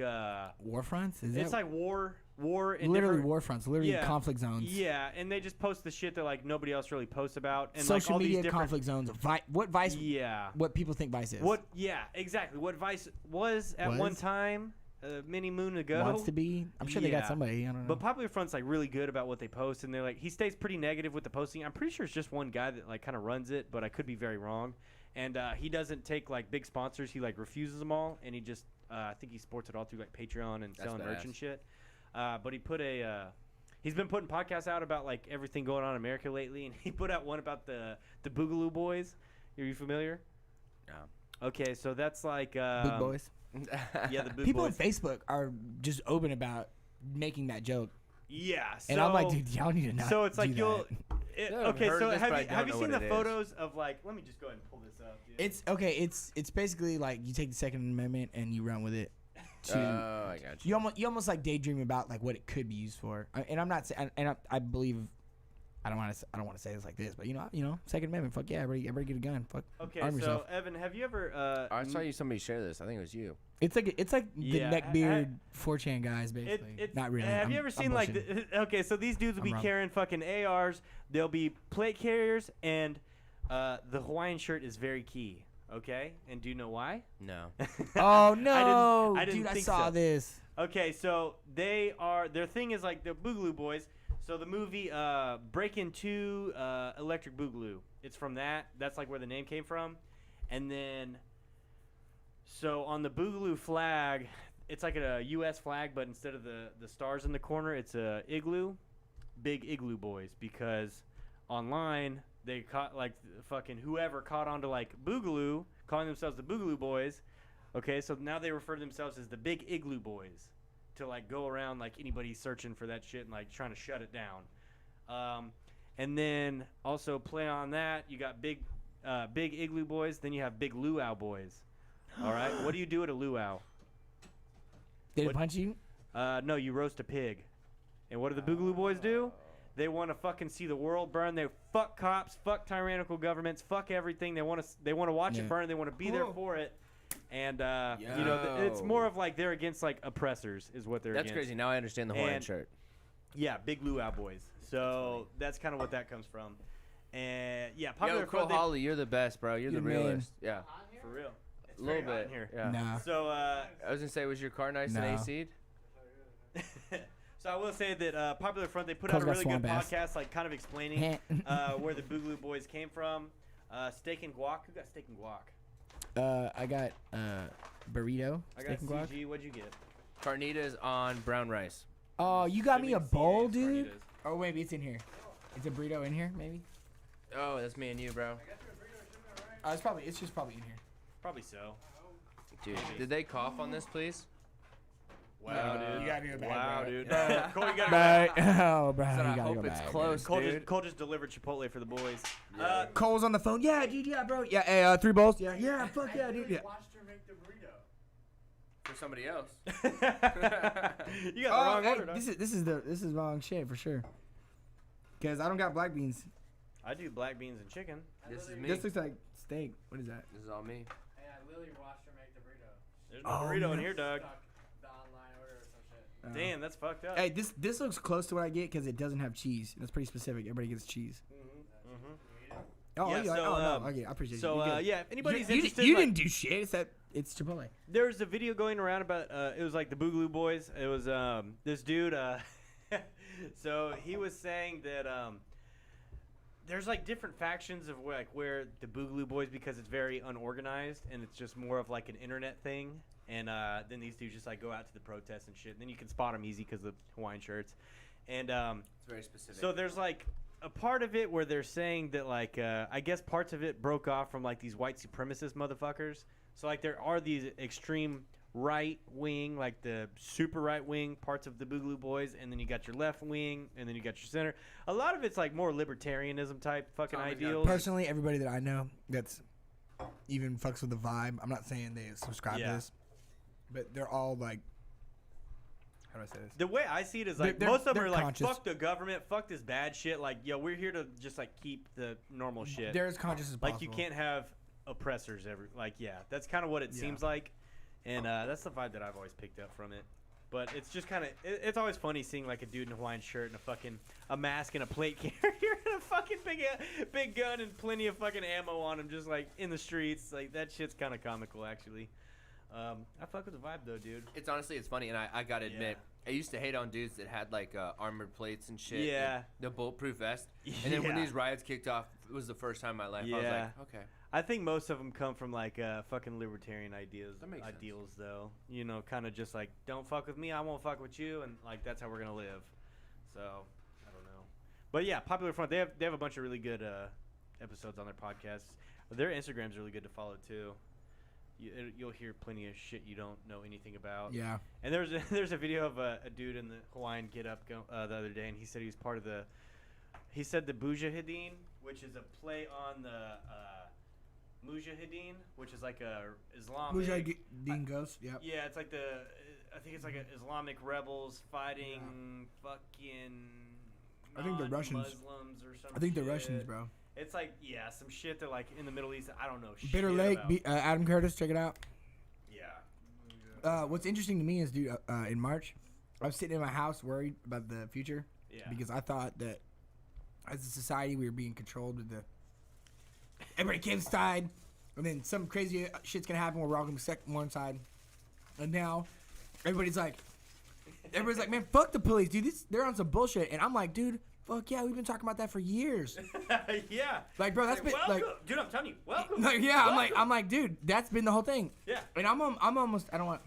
War fronts? Is it's that like war and literally different- war fronts? Literally Yeah. conflict zones. Yeah, and they just post the shit that like nobody else really posts about, and Social like all media these different. conflict zones. What Vice? Yeah. What people think Vice is? What? Yeah, exactly. What Vice was at one Was? time, a mini moon ago. wants to be? I'm sure they got Yeah. somebody. I don't know. But Popular Front's like really good about what they post, and they're like he stays pretty negative with the posting. I'm pretty sure it's just one guy that like kind of runs it, but I could be very wrong. And he doesn't take like big sponsors. He like refuses them all, and he just I think he supports it all through like Patreon and That's selling merch badass. and shit. But he put he's been putting podcasts out about like everything going on in America lately, and he put out one about the Boogaloo Boys. Are you familiar? No. Okay, so that's like Boog boys. Yeah, the Boog People Boys. on Facebook are just open about making that joke, Yeah, so, and I'm like, dude, y'all need to not. so it's like do you'll. that. Yeah, I've Okay, heard so of this, but I have you don't know seen what the it is. photos of like? Let me just go ahead and pull this up. Dude. It's okay. It's basically like you take the Second Amendment and you run with it. Oh, I got you. You almost like daydream about like what it could be used for. And I'm not saying, and I believe, I don't want to say this like this, but you know, Second Amendment. Fuck yeah, everybody get a gun. Fuck. Okay, arm so yourself. Evan, have you ever? I saw you somebody share this. I think it was you. It's like the Yeah, neckbeard 4chan guys, basically. It's not really. Have you I'm- ever I'm seen like? bullshitting. Okay, so these dudes will be I'm wrong. carrying fucking ARs. They'll be plate carriers, and the Hawaiian shirt is very key. Okay, and do you know why? No. Oh no, I didn't dude! I think saw so. this. Okay, so their thing is like the Boogaloo Boys. So the movie Breakin' 2 Electric Boogaloo. It's from that. That's like where the name came from. And then so on the Boogaloo flag, it's like a US flag, but instead of the stars in the corner, it's a igloo. Big Igloo Boys, because online they caught like fucking whoever caught on to like Boogaloo, calling themselves the Boogaloo Boys. Okay, so now they refer to themselves as the Big Igloo Boys to like go around like anybody searching for that shit and like trying to shut it down. And then also play on that, you got Big Igloo Boys, then you have Big Luau Boys. All right, what do you do at a luau? Did What- it punch you? No, you roast a pig. And what do the Boogaloo Boys do? They want to fucking see the world burn. They fuck cops, fuck tyrannical governments, fuck everything. They want to watch Yeah. it burn. They want to be there for it. And you know, it's Yo. more of like they're against like oppressors is what they're That's against. crazy. Now I understand the Hawaiian And- shirt. Yeah, Big Luau Boys. So that's kind of what that comes from. And yeah, Popular Yo, Cole Front, they- Holly, you're the best, bro. You're the You're the man. realest. Yeah. for real. It's A little very hot bit. in here. Yeah. Nah. So I was gonna say, was your car nice No. and AC'd? so I will say that Popular Front, they put Cole's out a got really good swamp ass. podcast, like kind of explaining where the Boogaloo Boys came from. Steak and guac. Who got steak and guac? I got burrito. I Steak got and guac. CG. What'd you get? Carnitas on brown rice. Oh, you got me a bowl, CJ's dude. carnitas. Oh, maybe it's in here. It's a burrito in here, maybe. Oh, that's me and you, bro. Oh, it's just probably in here. Probably so. Dude, did they cough on this, please? Wow, dude. You gotta do it back, Wow, bro. dude. Cole, you gotta go back. Oh, bro, Said you I gotta hope go it's back, close, Cole dude. Cole just delivered Chipotle for the boys. Cole's on the phone. Yeah, dude. Yeah, bro. Yeah, hey, 3 bowls. Yeah. Fuck yeah, dude. Yeah. For somebody else. You got the wrong hey, order, dog. this is wrong shit for sure. Cause I don't got black beans. I do black beans and chicken. This is me. This looks like steak. What is that? This is all me. Hey, I literally watched her make the burrito. There's no Oh, burrito in no. here, dog. Stuck the online order or some shit. Damn, that's fucked up. Hey, this looks close to what I get because it doesn't have cheese. That's pretty specific. Everybody gets cheese. Oh, Yeah, yeah, so, no, okay, I appreciate So you. You're good. yeah, if anybody's you interested, you like, didn't do shit. It's that it's Chipotle. There's a video going around about it was like the Boogaloo Boys. It was this dude. So he was saying that there's like different factions of where the Boogaloo Boys, because it's very unorganized and it's just more of like an internet thing. And then these dudes just like go out to the protests and shit. And then you can spot them easy because of the Hawaiian shirts. And It's very specific. so there's like a part of it where they're saying that like I guess parts of it broke off from like these white supremacist motherfuckers. So like there are these extreme right wing, like the super right wing parts of the Boogaloo Boys, and then you got your left wing, and then you got your center. A lot of it's like more libertarianism type fucking ideals. Personally, everybody that I know that's even fucks with the vibe. I'm not saying they subscribe to this, but they're all like, how do I say this? The way I see it is like They're- most of them they're are like, conscious. fuck the government, fuck this bad shit. Like, yo, we're here to just like keep the normal shit. They're as conscious as possible. Like, you can't have oppressors that's kind of what it seems like. And that's the vibe that I've always picked up from it. But it's just kind of, it's always funny seeing like a dude in a Hawaiian shirt and a mask and a plate carrier and a fucking big gun and plenty of fucking ammo on him, just like in the streets. Like, that shit's kind of comical, actually. I fuck with the vibe though, dude. It's honestly, it's funny, and I gotta admit, I used to hate on dudes that had like armored plates and shit. Yeah. and the bulletproof vest. And then when Yeah. these riots kicked off, it was the first time in my life. I was Yeah. like, okay. I think most of them come from like fucking libertarian That makes sense. ideals though. You know, kind of just like, don't fuck with me, I won't fuck with you, and like that's how we're gonna live. So I don't know, but yeah, Popular Front. They have a bunch of really good episodes on their podcasts. Their Instagram's really good to follow too. You'll hear plenty of shit you don't know anything about. Yeah. And there's a video of a dude in the Hawaiian get-up the other day, and he said he was part of the Mujahideen, which is a play on the Mujahideen, which is like a Islamic. Mujahideen Ghost. Yep. Yeah, it's like I think it's like a Islamic rebels fighting fucking. I think the Russians. Muslims or something. I think the Russians, bro. It's like some shit that like in the Middle East. I don't know. Bitter shit Lake. about. Adam Curtis. Check it out. Yeah. What's interesting to me is, dude, in March, I was sitting in my house worried about the future. Yeah. Because I thought that as a society we were being controlled with the everybody came inside, and then some crazy shit's gonna happen where we're all gonna be stuck on one side. And now everybody's like, man, fuck the police, dude. They're on some bullshit. And I'm like, dude, fuck yeah, we've been talking about that for years. Yeah. Like, bro, that's been welcome. like, Dude, I'm telling you, welcome. like, yeah, Welcome. I'm like, dude, that's been the whole thing. Yeah. And I'm almost, I don't want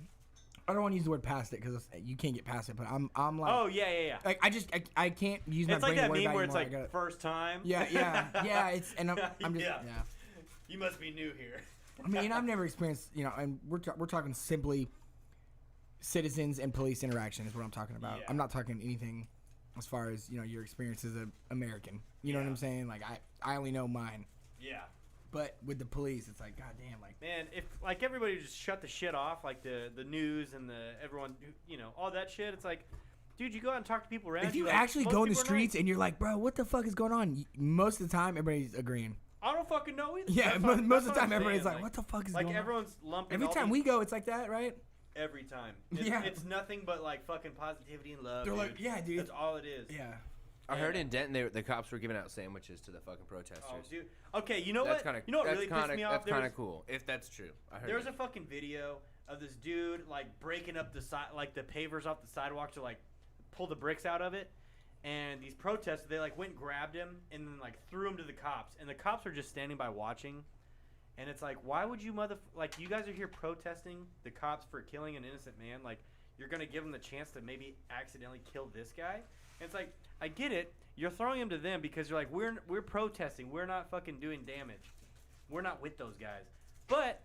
to use the word past it because you can't get past it. But I'm like, Oh yeah. like I can't use my It's brain like that to worry meme about where it it's anymore. like I gotta- first time. yeah. It's and I'm just Yeah. yeah. You must be new here. I mean, I've never experienced, and we're talking simply citizens and police interaction is what I'm talking about. Yeah. I'm not talking anything as far as your experience as an American. You know what Yeah. I'm saying? Like I only know mine. Yeah. But with the police, it's like, goddamn, like Man, if like everybody just shut the shit off, like the news and everyone, all that shit, it's like, dude, you go out and talk to people around if you like, actually most go in the people are streets nice. and you're like, bro, what the fuck is going on? Most of the time, everybody's agreeing. I don't fucking know either. Yeah, That's most what of the I'm time, everybody's saying, like, what the fuck is like going on? everyone's lumping Every all time these- we go, it's like that, right? every time. It's, Yeah. it's nothing but like fucking positivity and love. They're dude. like, yeah, dude. That's all it is. Yeah. I heard in Denton the cops were giving out sandwiches to the fucking protesters. Oh, dude. Okay, you know That's what? kind of You know what really pissed me off? That's There kind was- of cool if that's true. I heard There was that. a fucking video of this dude like breaking up the side, like the pavers off the sidewalk to like pull the bricks out of it, and these protesters they like went and grabbed him and then like threw him to the cops, and the cops were just standing by watching, and it's like, why would you like you guys are here protesting the cops for killing an innocent man, like you're gonna give them the chance to maybe accidentally kill this guy, and it's like, I get it, you're throwing him to them because you're like, we're protesting, we're not fucking doing damage, we're not with those guys, but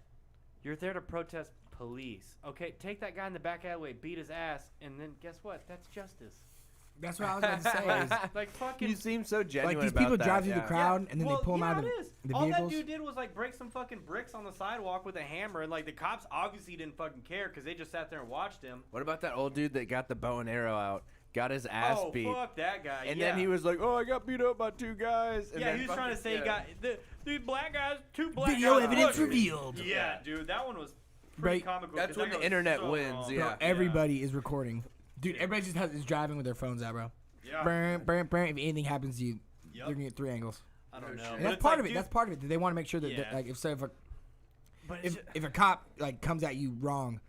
you're there to protest police. Okay, take that guy in the back alleyway, beat his ass, and then guess what? That's justice. That's what I was about to say. Is, Like fucking. You seem so genuine like these about people that, drive through yeah. the crowd and then well, they pull them out of it is. the All vehicles. that dude did was like break some fucking bricks on the sidewalk with a hammer, and like the cops obviously didn't fucking care because they just sat there and watched him. What about that old dude that got the bow and arrow out, got his ass Oh beat, fuck that guy! and yeah. then he was like, "Oh, I got beat up by two guys." And Yeah, then he was trying to fucking- say he yeah. got the black guys, two black Video guys. evidence pushed me. revealed. Yeah, dude, that one was pretty Right. comical. That's 'cause when that the goes internet so wins, wrong. yeah. Bro, everybody is recording. Dude, everybody just is driving with their phones out, bro. Yeah. Burn. If anything happens to you, Yep. they're gonna get 3 angles. I don't know. And But And that's it's part like, of it. dude, That's part of it. They want to make sure that, Yeah. like, if say if But it's if a cop like comes at you wrong,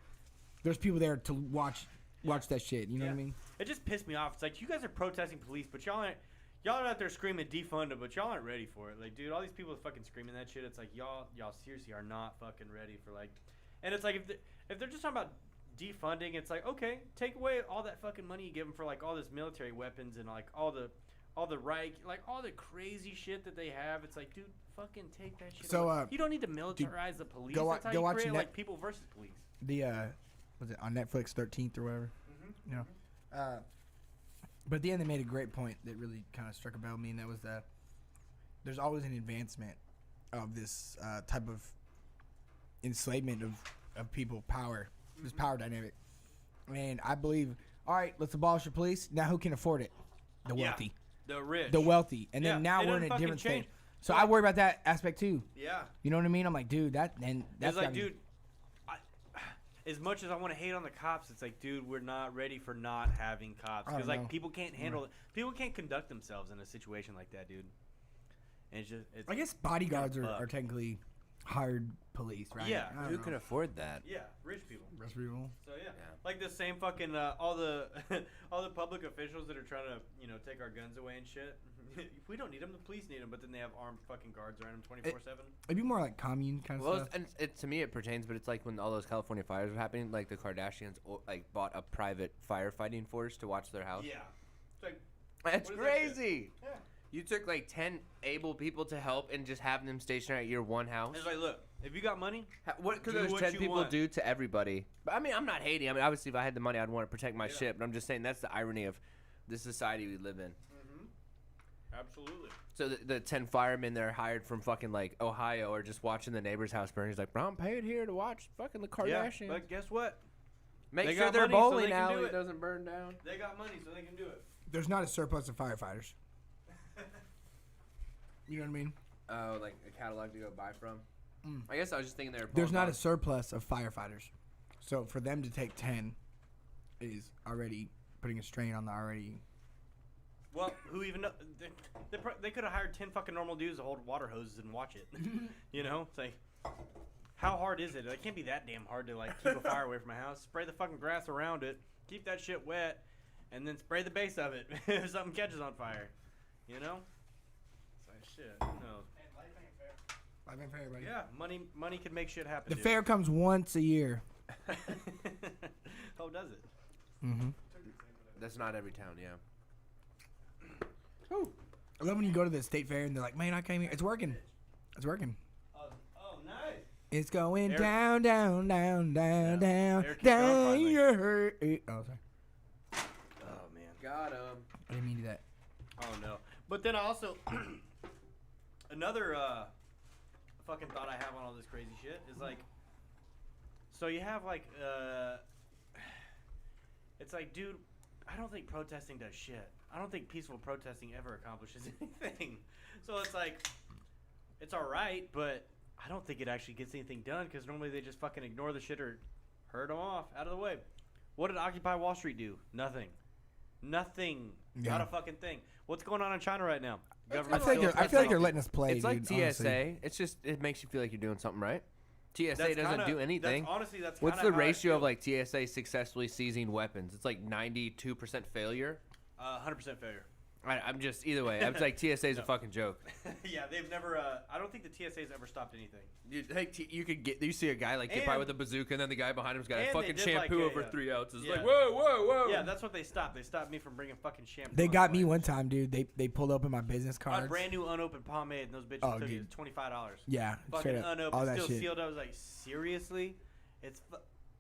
there's people there to watch that shit. You know what I mean? It just pissed me off. It's like you guys are protesting police, but y'all are out there screaming defund it, but y'all aren't ready for it. Like, dude, all these people fucking screaming that shit. It's like y'all seriously are not fucking ready for like. And it's like if they're just talking about defunding, it's like okay, take away all that fucking money you give them for like all this military weapons and like all the right, like all the crazy shit that they have. It's like, dude, fucking take that shit. So, away. You don't need to militarize the police. go That's how go you watch create Net- like people versus police. The was it on Netflix 13th or whatever? Mm-hmm. You know. But at the end, they made a great point that really kind of struck a bell with me, and that was that there's always an advancement of this type of enslavement of people, power, this power dynamic. And I believe, all right, let's abolish the police. Now, who can afford it? The Yeah. wealthy. The rich. The wealthy. And then Yeah, now it we're in doesn't a fucking different change. stage. So Like- I worry about that aspect too. Yeah. You know what I mean? I'm like, dude, that's It's like, gotta be- dude, as much as I want to hate on the cops, it's like, dude, we're not ready for not having cops I because don't like know. people can't handle it. People can't conduct themselves in a situation like that, dude. And it's just, I guess bodyguards Yeah, are technically hired police, right? Yeah. I don't Who know. can afford that? yeah, rich people. Rest people. So yeah. Yeah. Like the same fucking all the all the public officials that are trying to take our guns away and shit. We don't need them. The police need them, but then they have armed fucking guards around them 24/7. It'd be more like commune kind of Well, stuff. and to me it pertains, but it's like when all those California fires were happening, like the Kardashians like bought a private firefighting force to watch their house. Yeah. It's like That's What is that shit? crazy. yeah. You took like 10 able people to help and just having them stationed at your one house. It's like, look, if you got money, What could do those what 10 you people want. do to everybody? But I mean, I'm not hating. I mean, obviously, if I had the money, I'd want to protect my Yeah. shit. But I'm just saying that's the irony of the society we live in. absolutely. So the 10 firemen they're hired from fucking like Ohio are just watching the neighbor's house burn. He's like, bro, I'm paid here to watch fucking the Kardashians. Yeah, but guess what? Make they sure got their money, so bowling they can do alley it. doesn't burn down. They got money, so they can do it. There's not a surplus of firefighters. You know what I mean? Oh, like a catalog to go buy from. Mm. I guess I was just thinking they were. There's pulling not a off- surplus of firefighters. So for them to take 10 is already putting a strain on the already. Well, who even know? They could have hired 10 fucking normal dudes to hold water hoses and watch it. You know? It's like, how hard is it? It can't be that damn hard to, like, keep a fire away from a house. Spray the fucking grass around it, keep that shit wet, and then spray the base of it if something catches on fire. You know? It's like, shit, who knows? Hey, life ain't fair. I mean, for everybody. Yeah, money can make shit happen, The dude. fair comes once a year. Oh, does it? Mm-hmm. That's not every town, yeah. I love when you go to the state fair and they're like, man, I came here. It's working. It's working. Oh, nice. It's going Eric- down, down, down, down, Yeah. down, Eric keeps going down finally. your. Oh, sorry. Oh, man. Got him. I didn't mean to do that. Oh no! But then also another fucking thought I have on all this crazy shit is like, so you have like it's like, dude, I don't think protesting does shit. I don't think peaceful protesting ever accomplishes anything. So it's like, it's all right, but I don't think it actually gets anything done because normally they just fucking ignore the shit or herd them off out of the way. What did Occupy Wall Street do? Nothing. Nothing. Yeah. Not a fucking thing. What's going on in China right now? I Government feel like still- they're, I it's feel like like- they're letting us play. It's like dude, TSA. honestly. It's just it makes you feel like you're doing something right. TSA That's doesn't kinda- do anything. Honestly, that's What's kinda the how I ratio of feel. like TSA successfully seizing weapons? It's like 92% failure. 100% failure. I'm just either way. I'm like TSA is a fucking joke. Yeah, they've never. I don't think the TSA's ever stopped anything. You could get. You see a guy like get by And- with a bazooka, and then the guy behind him's got a and they fucking did, shampoo like, over a, 3 ounces. yeah. Like whoa, whoa, whoa. Yeah, that's what they stopped. They stopped me from bringing fucking shampoo. They on got the me plane. one time, dude. They pulled open my business A cards. brand new unopened pomade, and those bitches Oh, took dude. it $25. Yeah, Fucking straight up. unopened, All that still shit. sealed. I was like, seriously? It's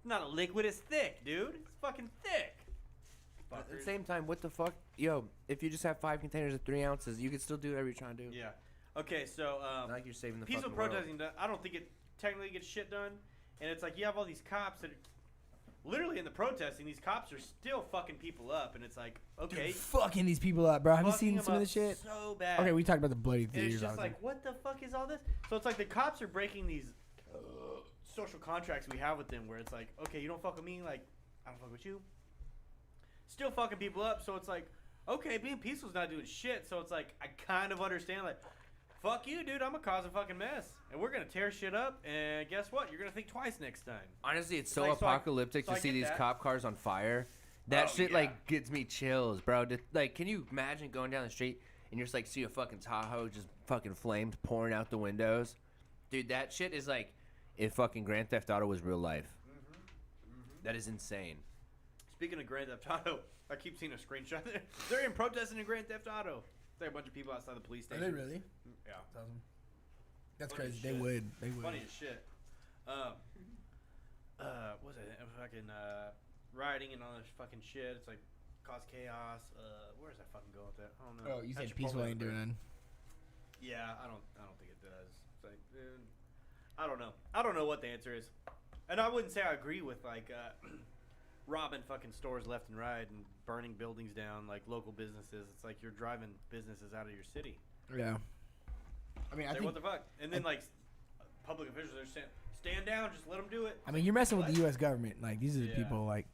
not a liquid. It's thick, dude. It's fucking thick. But at the Fuckers. same time, what the fuck, yo? If you just have 5 containers of 3 ounces, you can still do whatever you're trying to do. Yeah. Okay, so Not like you're saving the peaceful fucking world. protesting, I don't think it technically gets shit done. And it's like you have all these cops that are literally in the protesting. These cops are still fucking people up, and it's like, okay, Fucking these people up, bro. Have you fucking seen them some of up this shit? So bad. Okay, we talked about the bloody and theaters. it's just like, what the fuck is all this? So it's like the cops are breaking these social contracts we have with them, where it's like, okay, you don't fuck with me, like I don't fuck with you. Still fucking people up, so it's like, okay, being peaceful is not doing shit. So it's like I kind of understand, like, fuck you, dude. I'm gonna cause a fucking mess, and we're gonna tear shit up. And guess what? You're gonna think twice next time. Honestly, it's so Like, so I- apocalyptic so I to see get these that. cop cars on fire. That Oh, shit yeah. like gets me chills, bro. Like, can you imagine going down the street and you just like see a fucking Tahoe just fucking flames pouring out the windows? Dude, that shit is like if fucking Grand Theft Auto was real life. That is insane. Speaking of Grand Theft Auto, I keep seeing a screenshot. They're in protesting in Grand Theft Auto. There's a bunch of people outside the police Are station. they really? Yeah. That's Funny crazy. as They shit. would. They would. Funny as shit. What's it? Fucking rioting and all this fucking shit. It's like cause chaos. Where does that fucking go with that? I don't know. Oh, you That said should peaceful probably ain't be- doing nothing. Yeah, I don't think it does. It's like, dude, I don't know. I don't know what the answer is, and I wouldn't say I agree with like robbing fucking stores left and right and burning buildings down like local businesses. It's like you're driving businesses out of your city. Yeah. I mean, I Like, think. what the fuck? And then like public officials are saying, stand down, just let them do it. I mean, you're messing with What? the U.S. government. Like, these are the Yeah. people. Like,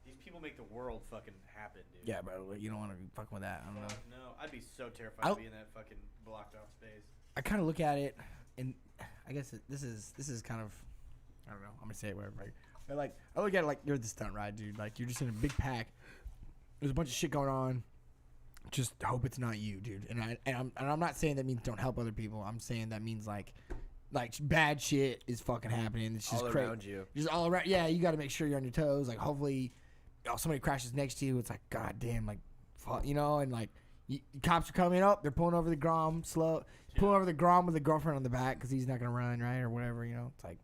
These people make the world fucking happen, dude. yeah, bro. Like, you don't want to be fucking with that. I don't know. No, I'd be so terrified I'll- to be in that fucking blocked off space. I kind of look at it, and I guess this is kind of, I don't know. I'm gonna say it whatever. But like, I look at it like you're the stunt ride, dude. Like, you're just in a big pack. There's a bunch of shit going on. Just hope it's not you, dude. And I'm not saying that means don't help other people. I'm saying that means like bad shit is fucking happening. It's just All crazy. around you. Just all around. Yeah, you got to make sure you're on your toes. Like, hopefully, somebody crashes next to you. It's like, god damn, like, fuck, and like, cops are coming up. They're pulling over the Grom slow, pulling over the Grom with the girlfriend on the back because he's not gonna run, right, or whatever. It's like,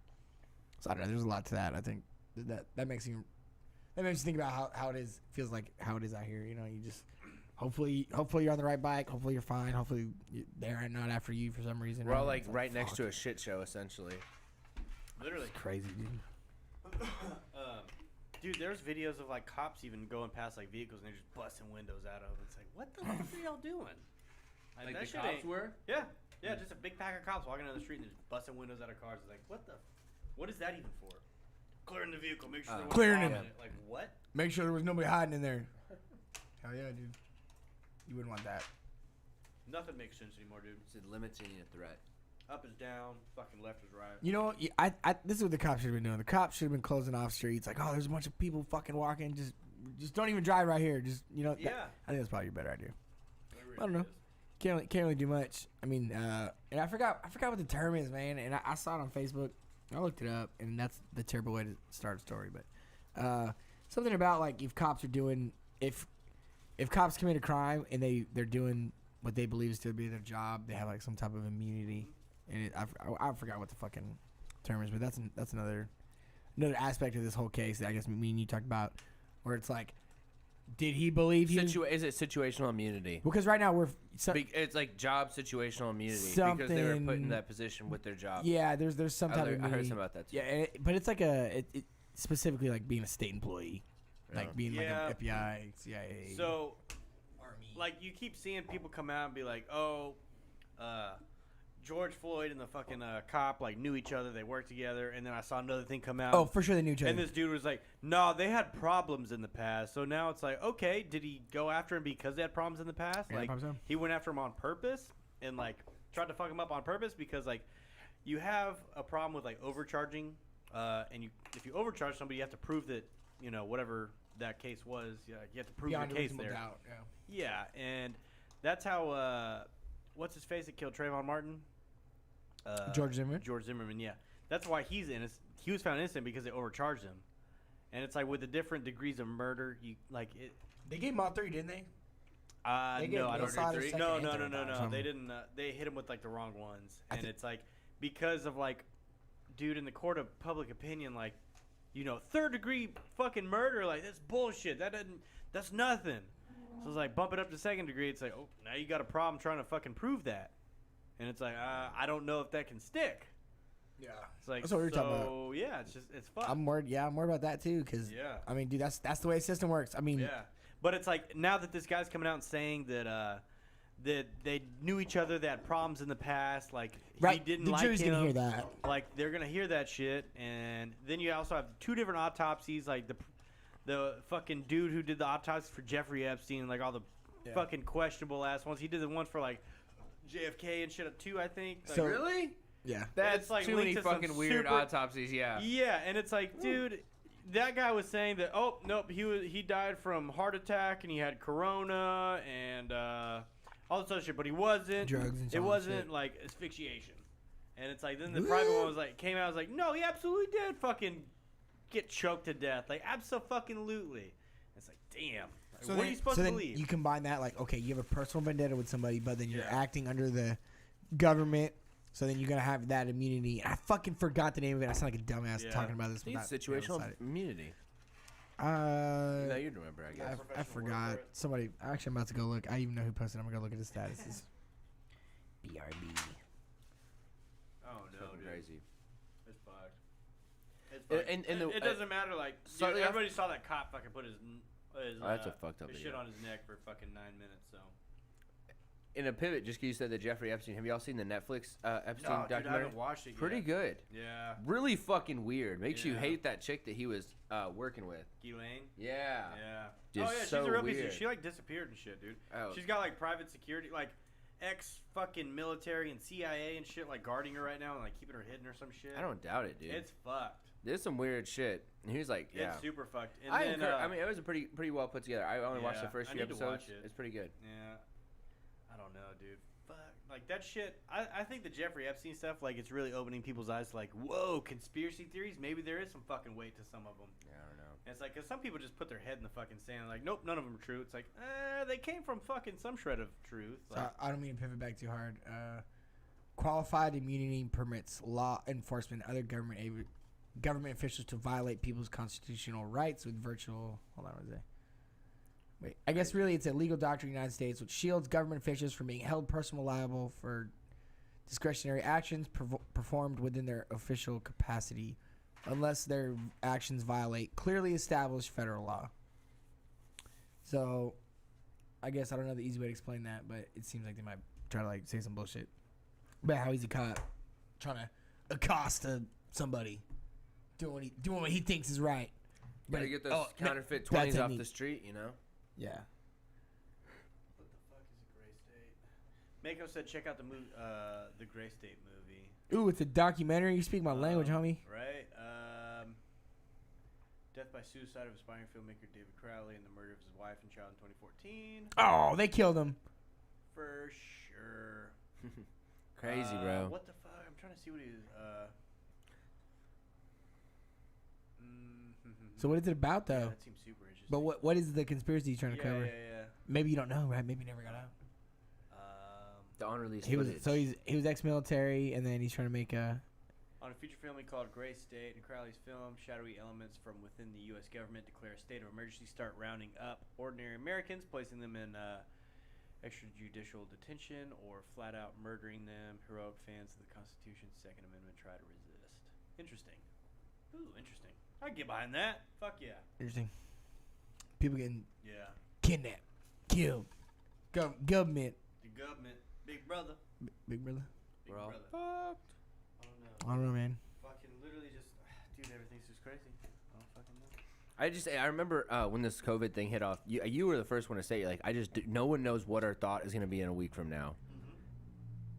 so I don't know. There's a lot to that. I think that makes you think about how it is. Feels like how it is out here. You just hopefully you're on the right bike. Hopefully you're fine. Hopefully they're not after you for some reason. We're all It's like right next fuck. to a shit show, essentially. Literally. Crazy, dude. Dude, there's videos of like cops even going past like vehicles and they're just busting windows out of. It's like, what the fuck are y'all doing? Like, that shit ain't- were? Yeah, just a big pack of cops walking down the street and just busting windows out of cars. It's like, what is that even for? Clearing the vehicle, make sure there wasn't Clearing a bomb it. in it. Like what? Make sure there was nobody hiding in there. Hell yeah, dude. You wouldn't want that. Nothing makes sense anymore, dude. It's limiting a threat. Up is down, fucking left is right. You know, this is what the cops should have been doing. The cops should have been closing off streets. Like, oh, there's a bunch of people fucking walking. Just don't even drive right here. Just that- Yeah. I think that's probably a better idea. It really I don't know. is. Can't really do much. I mean, and I forgot what the term is, man. And I saw it on Facebook. I looked it up, and that's the terrible way to start a story. But something about like if cops commit a crime and they're doing what they believe is to be their job, they have like some type of immunity. And I forgot what the fucking term is, but that's another aspect of this whole case that I guess me and you talked about, where it's like, did he believe he? Is it situational immunity? Because right now we're It's like job situational immunity because they were put in Something- that position with their job. yeah, there's some type of I heard immunity. something about that too. Yeah, but it's like it specifically like being a state employee, like being Yeah. like an FBI, CIA. So, Army. like, you keep seeing people come out and be like, oh, George Floyd and the fucking cop, like, knew each other. They worked together. And then I saw another thing come out. Oh, for sure they knew each other. And this dude was like, no, they had problems in the past. So now it's like, okay, did he go after him because they had problems in the past? Yeah, Like, probably so. he went after him on purpose and, like, tried to fuck him up on purpose because, like, you have a problem with, like, overcharging. And if you overcharge somebody, you have to prove that, whatever that case was, you have to prove Beyond a your case reasonable there. doubt. Yeah. Yeah, and that's how, what's his face that killed Trayvon Martin? George Zimmerman? George Zimmerman, yeah. That's why he's innocent. He was found innocent because they overcharged him. And it's like with the different degrees of murder, you like it. They gave him all three, didn't they? They gave No, I don't. Assad a second No, and no, third no, no, time or no. something. They didn't. They hit him with like the wrong ones, I and thi- it's like because of like, dude, in the court of public opinion, like, third degree fucking murder, like that's bullshit. That's nothing. So it's like bump it up to second degree. It's like, oh, now you got a problem trying to fucking prove that, and it's like, I don't know if that can stick. Yeah. It's like, That's what we were talking about. so yeah, it's fucked. I'm worried. Yeah, I'm worried about that too. Cause Yeah. I mean, dude, that's the way the system works. I mean, Yeah, but it's like now that this guy's coming out and saying that that they knew each other, they had problems in the past, like right? he didn't the like jury's him. gonna hear that. Like they're gonna hear that shit, and then you also have two different autopsies, like the fucking dude who did the autopsy for Jeffrey Epstein, like all the fucking questionable ass ones. He did the one for like JFK and shit too. I think. Like, So- Really? Yeah. That's like, too linked many to some fucking weird super- autopsies. Yeah. yeah, and it's like, dude, that guy was saying that. Oh nope, he died from heart attack and he had corona and all this other shit, but he wasn't. Drugs and It all that wasn't shit. like asphyxiation. And it's like then the private one was like came out was like, no, he absolutely did fucking get choked to death, like abso-fucking-lutely. It's like, damn. Like, what are you supposed to believe? You combine that, like, okay, you have a personal vendetta with somebody, but then you're Yeah. acting under the government, so then you're gonna have that immunity. And I fucking forgot the name of it. I sound like a dumbass Yeah. talking about this. I think it's without being able to situational cite it. immunity. Uh, No, you'd remember, I guess. I forgot. Somebody. Actually, I'm about to go look. I even know who posted. I'm gonna go look at his statuses. BRB. oh no, Fucking dude. crazy. It's fucked. It's And- fucked. and the- it doesn't matter. Like, dude, slightly off- everybody saw that cop fucking put his Oh, that's a fucked up his video. shit on his neck for fucking 9 minutes. So. In a pivot, just 'cause you said that Jeffrey Epstein. Have y'all seen the Netflix Epstein No, dude, I documentary? haven't watched it Pretty yet. good. Yeah. Really fucking weird. Makes you Yeah. hate that chick that he was working with. Ghislaine. Yeah. Yeah. Just oh yeah, she's so a real piece weird. of She like disappeared and shit, dude. Oh. She's got like private security, like ex fucking military and CIA and shit, like guarding her right now and like keeping her hidden or some shit. I don't doubt it, dude. It's fucked. There's some weird shit. And he was like, yeah. It's super fucked. And I, then, I mean, it was a pretty well put together. I only watched the Yeah, first I few need to episodes. watch it. It's pretty good. yeah. I don't know, dude. Fuck. Like that shit. I think the Jeffrey Epstein stuff, like it's really opening people's eyes to like, whoa, conspiracy theories. Maybe there is some fucking weight to some of them. Yeah, I don't know. And it's like, cause some people just put their head in the fucking sand, like, nope, none of them are true. It's like, they came from fucking some shred of truth. So Like, I don't mean to pivot back too hard. Qualified immunity permits law enforcement and other government officials to violate people's constitutional rights with virtual. Hold on, what is it? Wait, I guess really it's a legal doctrine in the United States which shields government officials from being held personally liable for discretionary actions performed within their official capacity, unless their actions violate clearly established federal law. So, I guess I don't know the easy way to explain that, but it seems like they might try to like say some bullshit about how he's a cop trying to accost somebody doing what he thinks is right. Gotta get those oh, counterfeit bad 20s off technique. the street, you know? Yeah. what the fuck is a Gray State? Mako said, check out the movie, the Gray State movie. Ooh, it's a documentary. You speak my language, homie. Right. Death by suicide of aspiring filmmaker David Crowley and the murder of his wife and child in 2014. Oh, they killed him. For sure. Crazy, bro. What the fuck? I'm trying to see what he is. So what is it about Yeah, though? that seems super interesting. But what is the conspiracy he's trying to cover? Yeah. Maybe you don't know, right? Maybe he never got out. The unreleased He was footage. he was ex-military, and then he's trying to make a. On a feature film called Gray State, in Crowley's film, shadowy elements from within the U.S. government declare a state of emergency, start rounding up ordinary Americans, placing them in extrajudicial detention, or flat out murdering them. Heroic fans of the Constitution's Second Amendment try to resist. Interesting. Ooh, interesting. I can get behind that. Fuck yeah. Interesting. People getting Yeah. kidnapped, killed. Government. The government. Big brother. Big brother. Big We're all brother. fucked. I don't know. I don't know, man. Fucking literally just, dude, everything's just crazy. I don't fucking know. I remember when this COVID thing hit off. You were the first one to say, like, no one knows what our thought is gonna be in a week from now.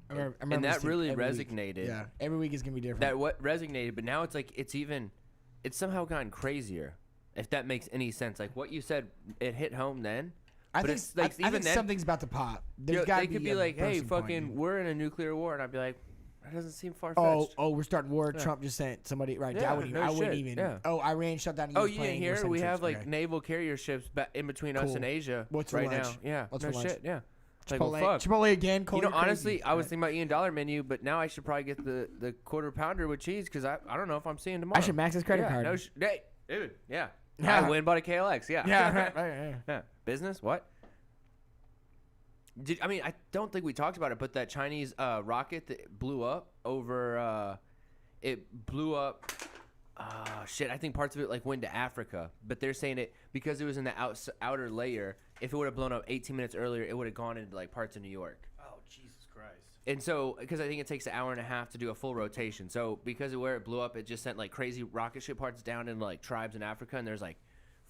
I remember And that seeing really every week. resonated. Yeah, every week is gonna be different. That what resonated, but now it's like it's somehow gotten crazier. If that makes any sense, like what you said, it hit home then. I but think, it's like I even think then, something's about to pop. There's you know, got they to could be a like, "Hey, bursting point, fucking, dude. we're in a nuclear war," and I'd be like, "That doesn't seem far Oh, fetched." we're starting war. Yeah. Trump just sent somebody right. Yeah, I wouldn't even. no I wouldn't shit, even. yeah. Oh, Iran shut down. Oh, US you plane, didn't we're hear? sending We have troops. like Okay. naval carrier ships in between us Cool. and Asia What's for right lunch? now. Yeah, What's no for lunch? shit. Yeah. It's like, well, Chipotle, fuck. Chipotle again. You Call know, me crazy. honestly, I was Right. thinking about eating dollar menu, but now I should probably get the quarter pounder with cheese because I don't know if I'm seeing tomorrow. I should max his credit yeah, card. No hey, dude. Yeah. Yeah. I went and bought a KLX. Yeah. Yeah, right. Yeah. Business? What? I don't think we talked about it, but that Chinese rocket that blew up over, it blew up. Shit, I think parts of it like went to Africa, but they're saying it because it was in the outer layer. If it would have blown up 18 minutes earlier, it would have gone into like parts of New York. Oh, Jesus Christ. And so, because I think it takes an hour and a half to do a full rotation. So, because of where it blew up, it just sent like crazy rocket ship parts down in like tribes in Africa, and there's like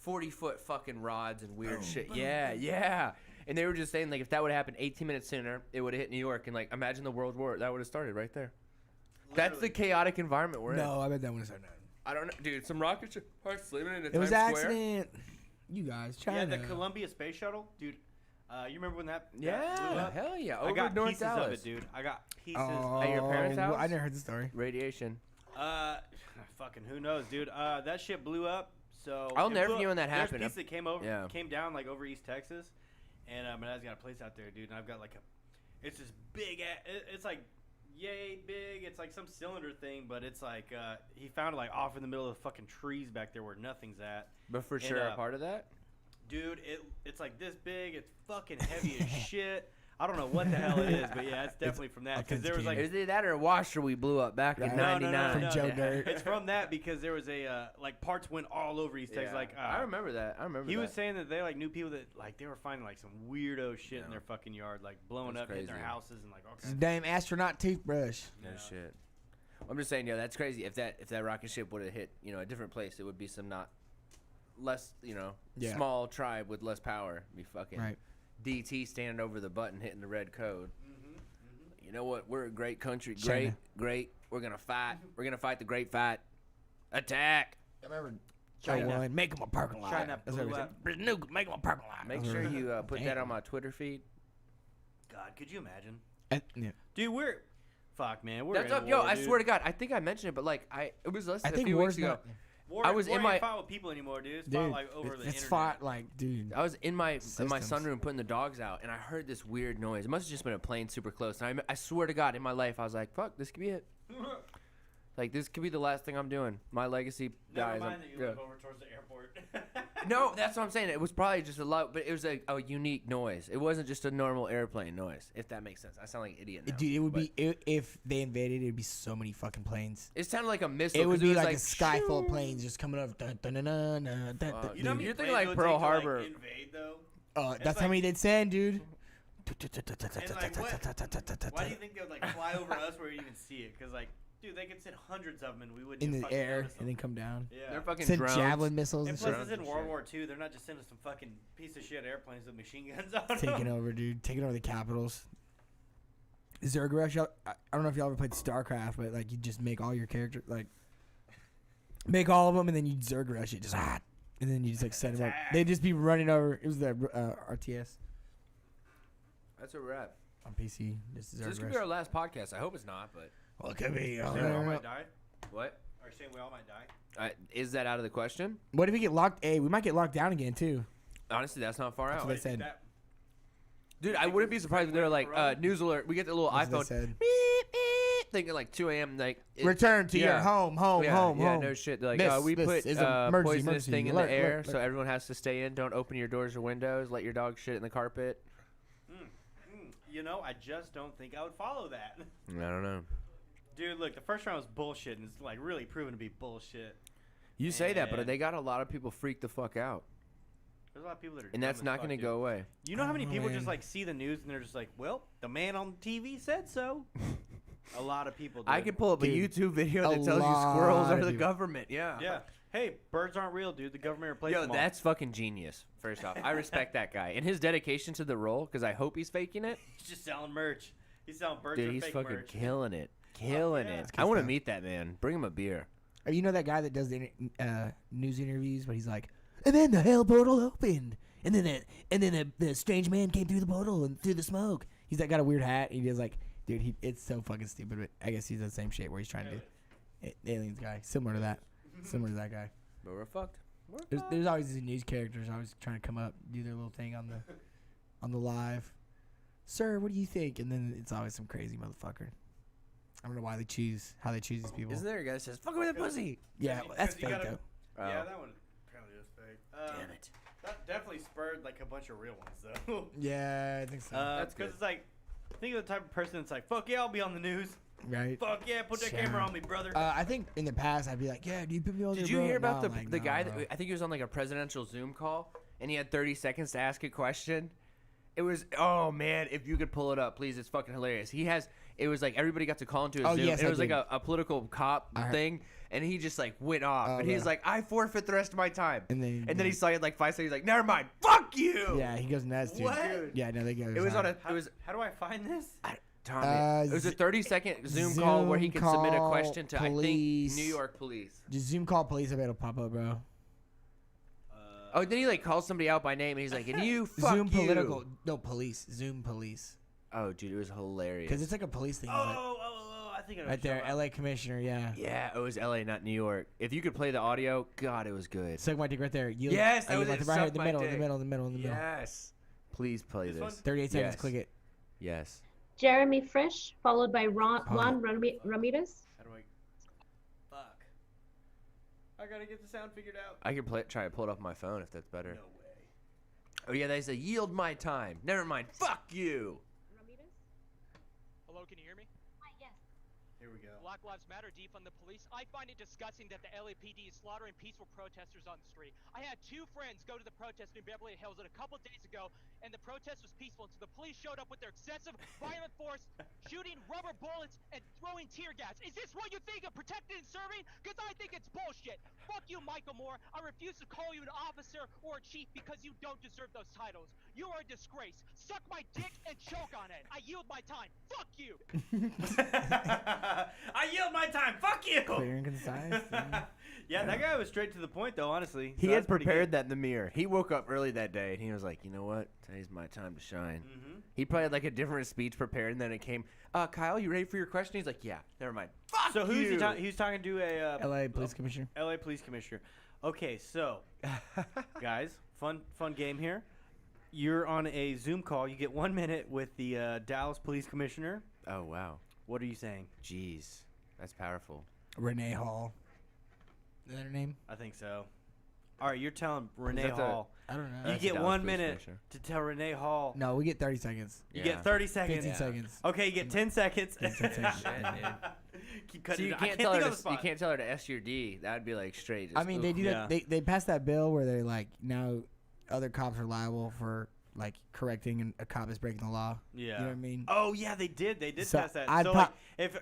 40-foot fucking rods and weird shit. Yeah. And they were just saying, like, if that would have happened 18 minutes sooner, it would have hit New York. And, like, imagine the world war. That would have started right there. That's the chaotic environment we're in. No, I bet that wouldn't start nothing. I don't know. Dude, some rocket ship parts slimming into It was Times Square. accident. You guys, China. Yeah, the Columbia Space Shuttle, dude. You remember when that blew Yeah, up? hell yeah. I Over got North pieces Dallas. of it, dude. I got pieces. At your parents' house? I never heard the story. Radiation. Fucking who knows, dude. That shit blew up. So I'll it never blew forget up. when that There's happened. pieces that came down like over East Texas, and my dad's got a place out there, dude. And I've got like it's this big. It's like yay big. It's like some cylinder thing, but it's like he found it like off in the middle of the fucking trees back there where nothing's at. But for sure, a part of that? Dude, it's like this big. It's fucking heavy as shit. I don't know what the hell it is, but yeah, it's definitely from that. Because there was like Is it that or a washer we blew up back in Right. '99? No, Joe Dirt. It's from that because there was a like parts went all over East Texas. Like I remember that. he was saying that they like knew people that like they were finding like some weirdo shit in their fucking yard, like blowing That's up, hitting their crazy. houses, and like all It's kinds a damn astronaut toothbrush. No shit. I'm just saying, that's crazy. If that rocket ship would have hit, a different place, it would be some not less, Yeah. small tribe with less power. Be fucking Right. DT standing over the button, hitting the red code. You know what? We're a great country. China. Great. We're gonna fight. We're gonna fight the great fight. Attack. I remember China. China. Make them a parking lot. China That's what blew we up. said. Nuke, make them a parking lot. Make sure you put that Damn. on my Twitter feed. God, could you imagine? Yeah. Dude, fuck, man. We're That's in up, a yo. war, I dude. swear to God, I think I mentioned it, but like, it was less I than a think few weeks war's ago. not. War, I was war in my- ain't fought with people anymore, dude. It's Dude, fought like over the it's internet. fought like, dude. I was in my Systems. sunroom putting the dogs out, and I heard this weird noise. It must have just been a plane super close. And I swear to God, in my life, I was like, "Fuck, this could be it. Like, this could be the last thing I'm doing. My legacy Never dies." mind that you live over towards the airport. No, that's what I'm saying. It was probably just a lot, but it was a unique noise. It wasn't just a normal airplane noise, if that makes sense. I sound like an idiot now. Dude, it would but be if they invaded. It'd be so many fucking planes. It sounded like a missile. It would 'cause be was like a sky full of shoo. planes just coming over. Dun, dun, dun, dun, dun, dun, You know how dude. many You're thinking planes like it would Pearl take to, Harbor. invade though. That's It's how many they'd send, dude. And like why do you think they would like fly over us where we'd even see it? Because like, dude, they could send hundreds of them and we wouldn't in even the fucking air notice them. and then come down? Yeah. They're fucking Send drones. javelin missiles And and plus, shit. it's in and World shit. War II. They're not just sending some fucking piece of shit airplanes with machine guns on them. Taking over, dude. Taking over the capitals. Zerg, y'all, I don't know if y'all ever played StarCraft, but like you just make all your characters like make all of them, and then you Zerg rush it, just and then you just like set them up. They'd just be running over. It was the RTS That's where we're at. on PC. Just So Zerg this could rush. be our last podcast. I hope it's not, but Well, it could be. Saying we all might die? what? Are you saying we all might die? Is that out of the question? What if we get locked? Hey, we might get locked down again too. Honestly, that's not far That's out. what they said. That- Dude, I wouldn't be surprised if they're like, news alert. We get the little That's what iPhone. they said. Beep, beep, thinking like 2 a.m. Like Return to your yeah. home, home, yeah, home, yeah, home. no shit. They're like, Miss, we this put is an emergency, poisonous emergency. thing in Alert, the air, alert, so alert. everyone has to stay in. Don't open your doors or windows. Let your dog shit in the carpet. You know, I just don't think I would follow that. I don't know. Dude, look, the first round was bullshit, and it's like really proven to be bullshit. You say that, but And- they got a lot of people freak the fuck out, There's a lot of people that are and dumb that's as not fuck, going to dude. go away. You know how many Oh, people man. just like see the news and they're just like, well, the man on TV said so. A lot of people do. I could pull up a Dude, YouTube video that a tells you squirrels lot are of the people. government. Yeah. Yeah. Hey, birds aren't real, dude. The government replaced Yo, them all. that's fucking genius. First off, I respect that guy and his dedication to the role because I hope he's faking it. He's just selling merch. He's selling birds Dude, or he's fake fucking merch. killing it. Killing yeah. it. That's good I want to stuff. meet that man. Bring him a beer. You know that guy that does the news interviews, but he's like, and then the hell portal opened, and then the strange man came through the portal and through the smoke. He's got a weird hat. And he does like, dude, it's so fucking stupid. But I guess he's the same shape where he's trying to do aliens guy, similar to that guy. But we're fucked. There's always these news characters always trying to come up, do their little thing on the live. Sir, what do you think? And then it's always some crazy motherfucker. I don't know how they choose these people. Isn't there a guy that says, fuck with that pussy? Yeah, well, that's Because you fake gotta- though. Yeah, that one apparently is fake. Damn it. That definitely spurred like a bunch of real ones though. Yeah, I think so. That's Because good. it's like, think of the type of person that's like, fuck yeah, I'll be on the news. Right? Fuck yeah, put that Sure. camera on me, brother. I think in the past I'd be like, yeah, do you put me on Did there, you bro? hear about Now I'm like, the nah, guy bro. that I think he was on like a presidential Zoom call and he had 30 seconds to ask a question? It was, oh man, if you could pull it up, please, it's fucking hilarious. It was like everybody got to call into a Oh, Zoom. yes, and it I was like did. a political cop I heard- thing. and he just like went off, Oh, and he's yeah. like, I forfeit the rest of my time. And then he saw it like 5 seconds. He's like, never mind, fuck you. yeah, he goes nuts, dude. What? Yeah, no, they go. It was on a. It was. How do I find this? Tommy, it was a 30-second Zoom call where he could submit a question to police. I think New York police. Just Zoom call police. I bet it'll pop up, bro. Oh, then he like calls somebody out by name, and he's like, and you fuck Zoom you. political. No, police. Zoom police. Oh, dude, it was hilarious. Because it's like a police thing. It's like, I think I know right there, LA commissioner. Yeah. Yeah, it was L.A., not New York. If you could play the audio, God, it was good. Suck my dick right there. You, Yes, that you was like it. the right here, Suck the my middle, dick. the middle, the middle, the middle. Yes. Please play This one? this. 38 seconds. Yes. Click it. Yes. Jeremy Frisch, followed by Juan Oh. Ramirez. How do I? Fuck. I gotta get the sound figured out. I could try to pull it off my phone if that's better. No way. Oh yeah, they say yield my time. Never mind. Fuck you. Ramirez? Hello, can you hear me? Hi, yes. Here we go. Black Lives Matter, defund the police. I find it disgusting that the LAPD is slaughtering peaceful protesters on the street. I had 2 friends go to the protest in Beverly Hills a couple days ago, and the protest was peaceful until the police showed up with their excessive violent force, shooting rubber bullets and throwing tear gas. Is this what you think of protecting and serving? Because I think it's bullshit. Fuck you, Michael Moore. I refuse to call you an officer or a chief because you don't deserve those titles. You are a disgrace. Suck my dick and choke on it. I yield my time. Fuck you. I yield my time. Fuck you. Clear and concise. Yeah, that guy was straight to the point, though. Honestly, He So had that's pretty prepared good. that in the mirror. He woke up early that day and he was like, you know what? Today's my time to shine. Mhm. He probably had like a different speech prepared, and then it came. Kyle, you ready for your question? He's like, yeah. Never mind. Fuck So who's he you. talking? He's talking to a LA police commissioner. LA police commissioner. Okay, so guys, fun game here. You're on a Zoom call. You get 1 minute with the Dallas police commissioner. Oh wow. What are you saying? Jeez, that's powerful. Renee Hall. Is that her name? I think so. All right, you're telling Renee that the- Hall. I don't know. You That's get Dallas 1 Police minute Commissioner. to tell Renee Hall. No, we get 30 seconds. You Yeah. get 30 seconds. 15 seconds. Okay, you get 10 seconds. 10 seconds. Keep So cutting you it. I can't tell her think of to the you spot. can't tell her to S your D. That would be like straight. I mean, they do Yeah. that. They passed that bill where they're like, now other cops are liable for like correcting a cop is breaking the law. Yeah. You know what I mean? Oh yeah, they did. They did So pass that. I'd So pro- like,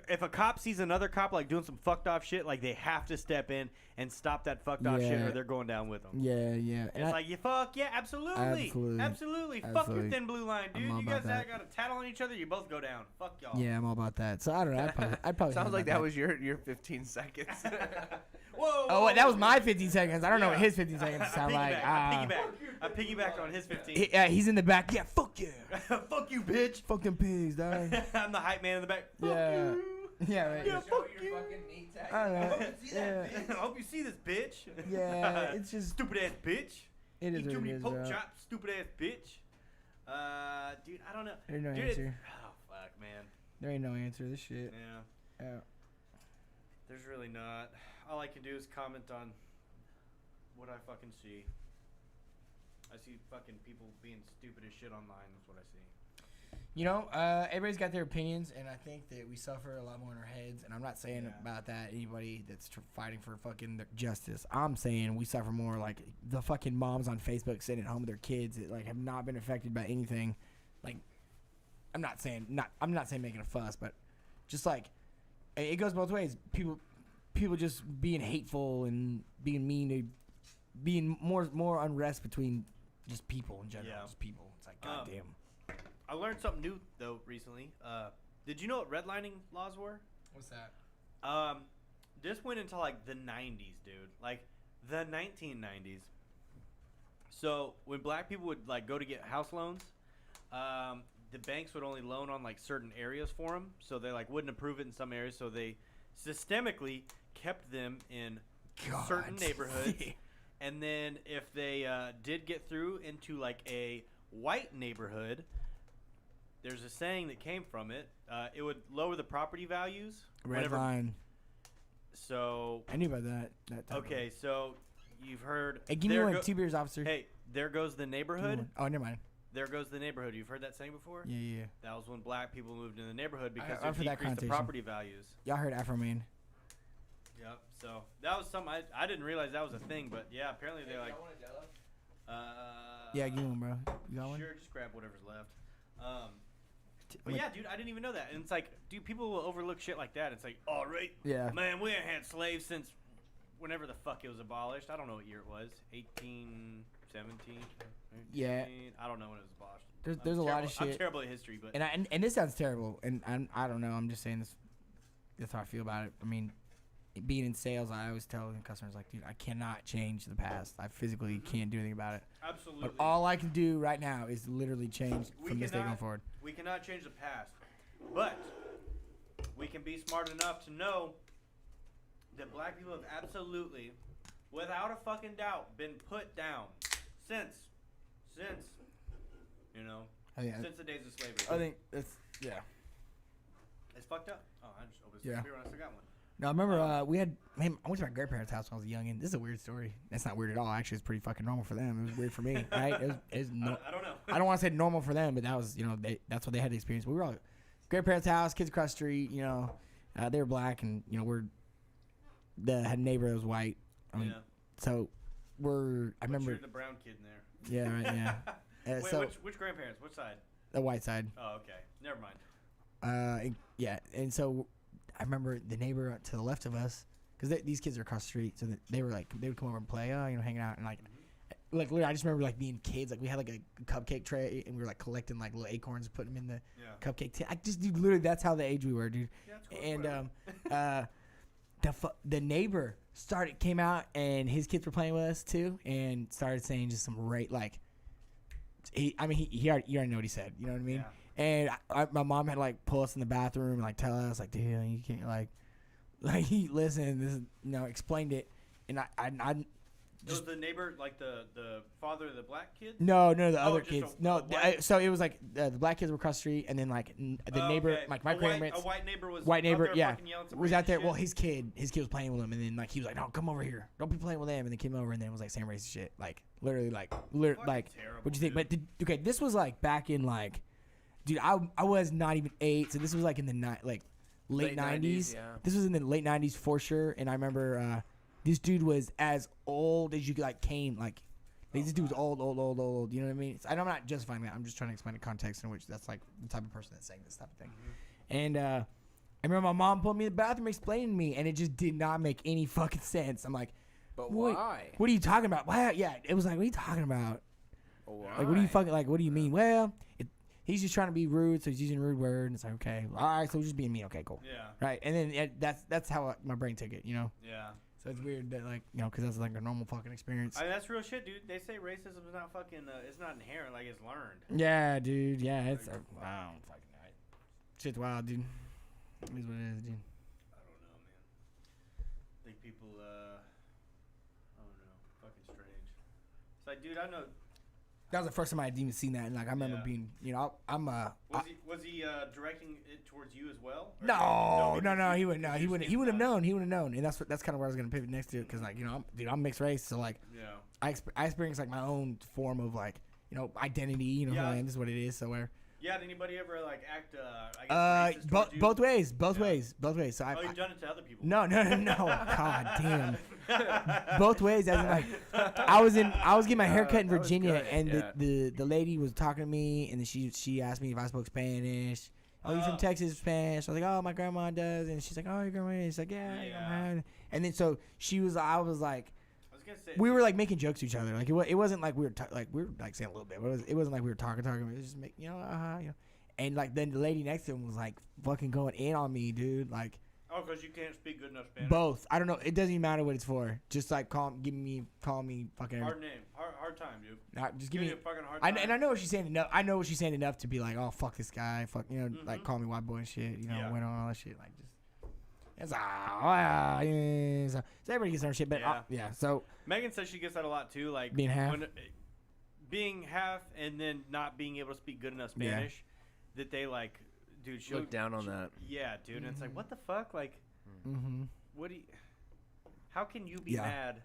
if a cop sees another cop like doing some fucked off shit, like they have to step in and stop that fucked off shit, Yeah. or they're going down with them. Yeah, yeah. It's like you fuck yeah, absolutely, Absolutely. Fuck your Absolutely. thin blue line, I'm dude. all You guys about that. got a tattle on each other, you both go down. Fuck y'all. yeah, I'm all about that. So I don't know. I'd probably Sounds handle like that was your 15 seconds. Whoa. Oh, wait, that was my 15 seconds. I don't know what Yeah. his 15 seconds sound like. I piggybacked on his 15. Yeah, he's in the back. Yeah, fuck yeah. Fuck you, bitch. Fuck them pigs, dog. I'm the hype man in the back. Fuck Yeah. you. Yeah, right. Yeah, fuck you. I don't know. Yeah, I hope you see this, bitch. yeah. It's just Stupid ass bitch. it is Eat what too it many is, pork bro. chops, stupid ass bitch. Dude, I don't know. There's no Dude, answer. oh fuck, man. There ain't no answer to this shit. Yeah, Yeah. there's really not. All I can do is comment on what I fucking see. I see fucking people being stupid as shit online. That's what I see. You know, everybody's got their opinions, and I think that we suffer a lot more in our heads. And I'm not saying Yeah. about that anybody that's fighting for fucking justice. I'm saying we suffer more like the fucking moms on Facebook sitting at home with their kids that like have not been affected by anything. Like, I'm not saying making a fuss, but just like it goes both ways. People just being hateful and being mean to being more unrest between just people in general. Yeah. Just people. It's like goddamn. I learned something new though recently. Did you know what redlining laws were? What's that? This went into like the 90s, dude. Like the 1990s. So when black people would like go to get house loans, the banks would only loan on like certain areas for them. So they like wouldn't approve it in some areas. So they systemically kept them in certain neighborhoods. And then if they did get through into like a white neighborhood, there's a saying that came from it. It would lower the property values. Red whenever- line. So I knew about that. type okay, so you've heard. Hey, give me there one. go- 2 beers, officer. Hey, there goes the Give me neighborhood. one. Oh, never mind. There goes the neighborhood. You've heard that saying before? Yeah, yeah. That was when black people moved into the neighborhood because I've it heard that decreased the connotation. property values. Y'all heard Afro Man. Yep. So that was something I didn't realize that was a thing, but yeah, apparently they like. Yeah, give me one, bro. You got one? Sure, just grab whatever's left. But yeah, dude, I didn't even know that. And it's like, dude, people will overlook shit like that. It's like, oh, right, Yeah. man, we ain't had slaves since whenever the fuck it was abolished. I don't know what year it was. 1817. Yeah. I don't know when it was abolished. There's a lot of I'm shit. terrible at history, but And this sounds terrible, and I don't know. I'm just saying this. That's how I feel about it. I mean, being in sales, I always tell the customers like, dude, I cannot change the past. I physically can't do anything about it. absolutely. But all I can do right now is literally change We from this day going cannot- forward. We cannot change the past, but we can be smart enough to know that black people have absolutely, without a fucking doubt, been put down since, you know, I think, since the days of slavery. I think that's yeah. It's fucked up. Oh, I just opened Yeah. some beer when I still got one. No, I remember I went to my grandparents' house when I was a youngin'. This is a weird story. That's not weird at all. Actually, it's pretty fucking normal for them. It was weird for me, right? It was no, I don't know. I don't want to say normal for them, but that was, that's what they had to experience. We were all grandparents' house, kids across the street, they were black, and had a neighbor that was white. I mean, Yeah. so I But remember, you're the brown kid in there. yeah, right, yeah, Wait, so which grandparents? Which side? the white side, Oh, okay. Never mind. yeah, and so I remember the neighbor to the left of us, because these kids are across the street, so they were like, they would come over and play, hanging out, and like literally, I just remember like being kids, like we had like a cupcake tray, and we were like collecting like little acorns, and putting them in the Yeah. cupcake tin. Dude, literally, that's how the age we were, dude. Yeah, it's cool. And whatever. the neighbor came out, and his kids were playing with us too, and started saying just some like, you already know what he said, you know what I mean? Yeah. And my mom had to like pull us in the bathroom and like tell us like, dude, you can't like listen, this is, explained it, and I Was the neighbor like the father of the black kid? no, the Oh, other just kids. a white- So it was like the black kids were across the street, and then like the neighbor, okay. like my a grandparents, white neighbor was white neighbor, out there yeah, fucking yelling some was out racist there. shit? Well, his kid was playing with him, and then like he was like, "No, come over here, don't be playing with them." And then came over, and then was like saying racist shit, like literally, like Fucking like. terrible, What'd you think? dude. But okay, this was like back in like, dude, I was not even 8, so this was like in the late Late 90s. 90s, yeah. This was in the late 90s for sure, and I remember this dude was as old as you like came like. This dude was old. You know what I mean? And I'm not justifying that. I'm just trying to explain the context in which that's like the type of person that's saying this type of thing. And I remember my mom put me in the bathroom explaining to me, and it just did not make any fucking sense. I'm like, But Wait, why? what are you talking about? Why? Yeah, it was like, what are you talking about? Why? Like, what are you fucking like? What do you mean? Well, he's just trying to be rude, so he's using a rude word. And it's like, okay, all right, so he's just being mean. Okay, cool. Yeah. Right, and then that's how my brain took it. Yeah. So it's weird that because that's like a normal fucking experience. I mean, that's real shit, dude. They say racism is not fucking. It's not inherent. Like it's learned. Yeah, dude. Yeah, it's wow, fucking right. Shit's wild, dude. It is what it is, dude. I don't know, man. I think people. I don't know. Fucking strange. It's like, dude, I know. That was the first time I had even seen that, and like I remember Yeah. being, I'm Was he directing it towards you as well? Or No, because he wouldn't. No, because he you wouldn't. stand He would have by it? known. He would have known, and that's kind of where I was gonna pivot next to it, because like I'm mixed race, so like Yeah. I experience like my own form of like identity. You know who Yeah. I am. This is what it is. So where Yeah. Did anybody ever like act? I guess racist towards you? both ways, both Yeah. ways. So Oh, you've done it to other people. no. God damn. Both ways. As in, like, I was getting my hair cut in That was Virginia, good, and yeah. the lady was talking to me, and then she asked me if I spoke Spanish. Oh, you from Texas, Spanish? I was like, oh, my grandma does, and she's like, oh, your grandma is like, yeah. Yeah. And then so I was like, I was gonna say. we were like making jokes to each other, like it wasn't like we were saying a little bit, but it wasn't like we were talking. It was just and like then the lady next to him was like fucking going in on me, dude, like. Oh, because you can't speak good enough Spanish. Both. I don't know. It doesn't even matter what it's for. Just like call me fucking. Hard name. Hard time, dude. Just give Give me. a fucking hard I, time. and I know what she's saying enough. I know what she's saying enough to be like, oh fuck this guy, fuck like call me white boy and shit, Yeah. went on all that shit, like just. It's yeah. So everybody gets their shit, but Yeah. So Megan says she gets that a lot too, like Being half? being half, and then not being able to speak good enough Yeah. Spanish. That they like, dude. She'll Look down on that. Yeah, dude. And it's like, what the fuck, like. mm-hmm. What do you? How can you be Yeah. mad?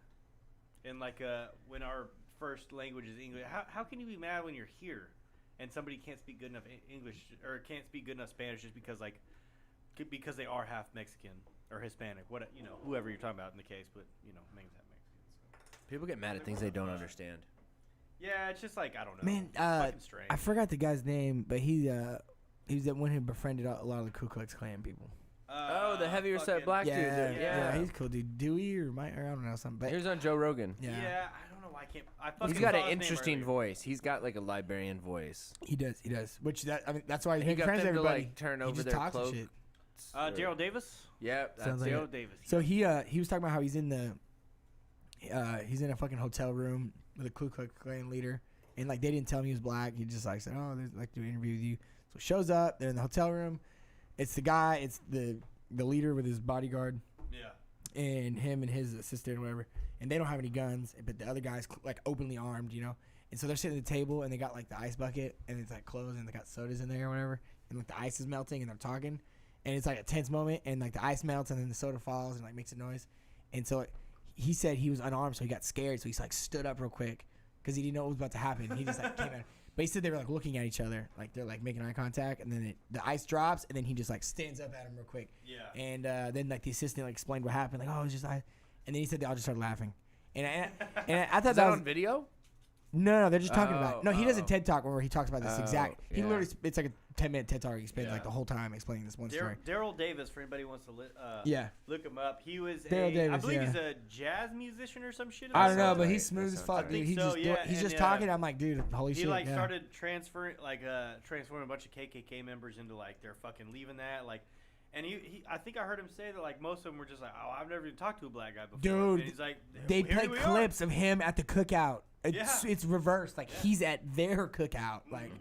In like when our first language is English, how can you be mad when you're here, and somebody can't speak good enough English or can't speak good enough Spanish just because they are half Mexican or Hispanic, whoever you're talking about in the case, but Megan's half Mexican. So. People get mad at things they don't understand. Yeah, it's just like I don't know. Man, fucking strange. I forgot the guy's name, but he He's the one who befriended a lot of the Ku Klux Klan people. Oh, the heavier set fucking- black dude. Yeah, Yeah. he's cool, dude. Dewey or Mike, or I don't know something. But He was on Joe Rogan. Yeah. yeah, I don't know why I can't. I fucking He's got saw an his name interesting earlier. voice. He's got like a librarian voice. he does. Which that's why he's He making got friends them with to everybody. like turn he over just their talks and cloak. shit. Daryl Davis. Yep, that's Sounds like it. Daryl Davis. So he was talking about how he's in he's in a fucking hotel room with a Ku Klux Klan leader, and like they didn't tell him he was black. He just like said, "Oh, they'd like to do an interview with you." So shows up. They're in the hotel room. It's the guy. It's the leader with his bodyguard Yeah. and him and his assistant or whatever. And they don't have any guns, but the other guy's like openly armed, you know. And so they're sitting at the table and they got like the ice bucket and it's like closed and they got sodas in there or whatever. And like the ice is melting and they're talking. And it's like a tense moment and like the ice melts and then the soda falls and like makes a noise. And so he said he was unarmed, so he got scared. So he's like stood up real quick because he didn't know what was about to happen. He just like came out. But he said they were like looking at each other, like they're like making eye contact. And then the ice drops and then he just like stands up at him real quick. Yeah. And then like the assistant like explained what happened. Like, oh, it was just I. And then he said they all just started laughing. And I thought Is that that was on video? no, they're just talking about it. No, he does a Oh. TED talk where he talks about this Oh, exact. He yeah. literally, it's like a 10-minute TED talk. He spent Yeah. like the whole time explaining this one story. Daryl Davis, for anybody who wants to Yeah, look him up. He was Daryl I Davis, believe yeah. he's a jazz musician or some shit. I don't know, sounds but right. he's smooth That as sounds fuck, right. dude. I He's think just so, yeah, he's just and, talking. I'm like, dude, holy He shit. like yeah. started transferring a bunch of KKK members into like they're fucking leaving that like. And he, I think I heard him say that like most of them were just like, oh, I've never even talked to a black guy before. Dude, and he's like, They here play we are. clips of him at the cookout. It's, Yeah. it's reversed. Like he's at their cookout. Like,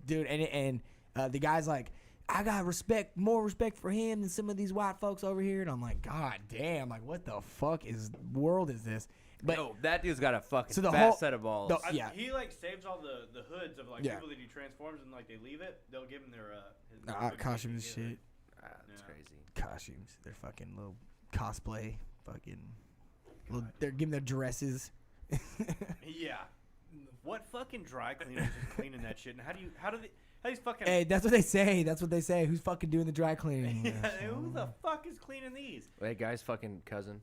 dude, and the guy's like, I got more respect for him than some of these white folks over here. And I'm like, God damn, like what the fuck world is this? But Yo, that dude's got a fucking So the fat whole- set of balls. Yeah. He like saves all the hoods of like Yeah. people that he transforms and like they leave it. They'll give him their his costumes and KKK shit. That's Yeah. crazy. Costumes. They're fucking little cosplay. Fucking. They're giving their dresses. Yeah. What fucking dry cleaners is cleaning that shit? And how these fucking Hey, that's what they say. That's what they say. Who's fucking doing the dry cleaning? yeah, who the fuck is cleaning these? That guy's fucking cousin.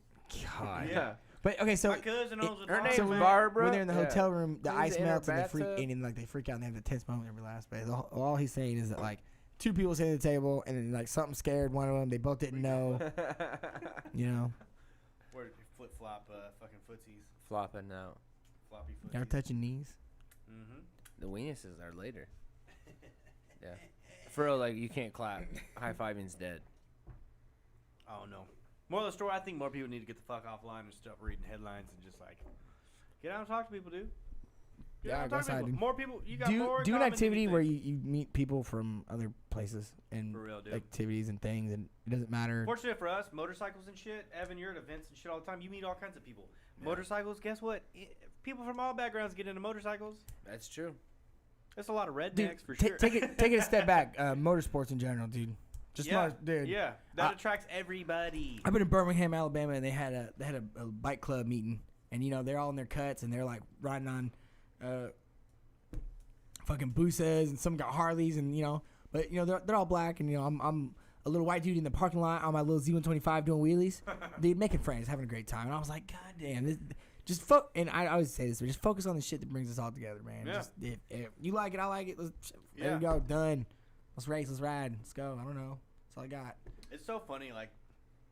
God. Yeah. But okay, so My cousin owns a her dog, name's so man. Barbara. when they're in the Yeah. hotel room, the Cleans ice in her melts and they freak, bathtub. and then like they freak out and they have the tense moment every last bit. All he's saying is that like two people sitting at the table and then like something scared one of them. They both didn't know. You know, Where flip flop fucking footsies, Flopping out. floppy footsies. never touching knees. Mm-hmm. The weenuses are later. Yeah. For real, like you can't clap. High fiving's dead. Oh no. More of the story. I think more people need to get the fuck offline and stop reading headlines and just like get out and talk to people, dude. Get Yeah, out I and talk guess to I people. do. More people. You got Do more. an in common than activity you where think. you meet people from other places and For real, dude. activities and things, and it doesn't matter. Fortunate for us, motorcycles and shit. Evan, you're at events and shit all the time. You meet all kinds of people. Yeah. Motorcycles. Guess what? People from all backgrounds get into motorcycles. That's true. That's a lot of rednecks Dude, for sure. take it a step back. Motorsports in general, dude. Just yeah, dude. yeah, that I- attracts everybody. I've been in Birmingham, Alabama, and they had a bike club meeting, and you know they're all in their cuts, and they're like riding on, fucking Busas, and some got Harleys, and you know, but you know they're all black, and you know I'm a little white dude in the parking lot on my little Z125 doing wheelies, dude, making friends, having a great time, and I was like, God damn, and I always say this, but just focus on the shit that brings us all together, man. Yeah. Just, if you like it, I like it. There Yeah. we go, done. Let's race, let's ride, let's go. I don't know. That's all I got. It's so funny, like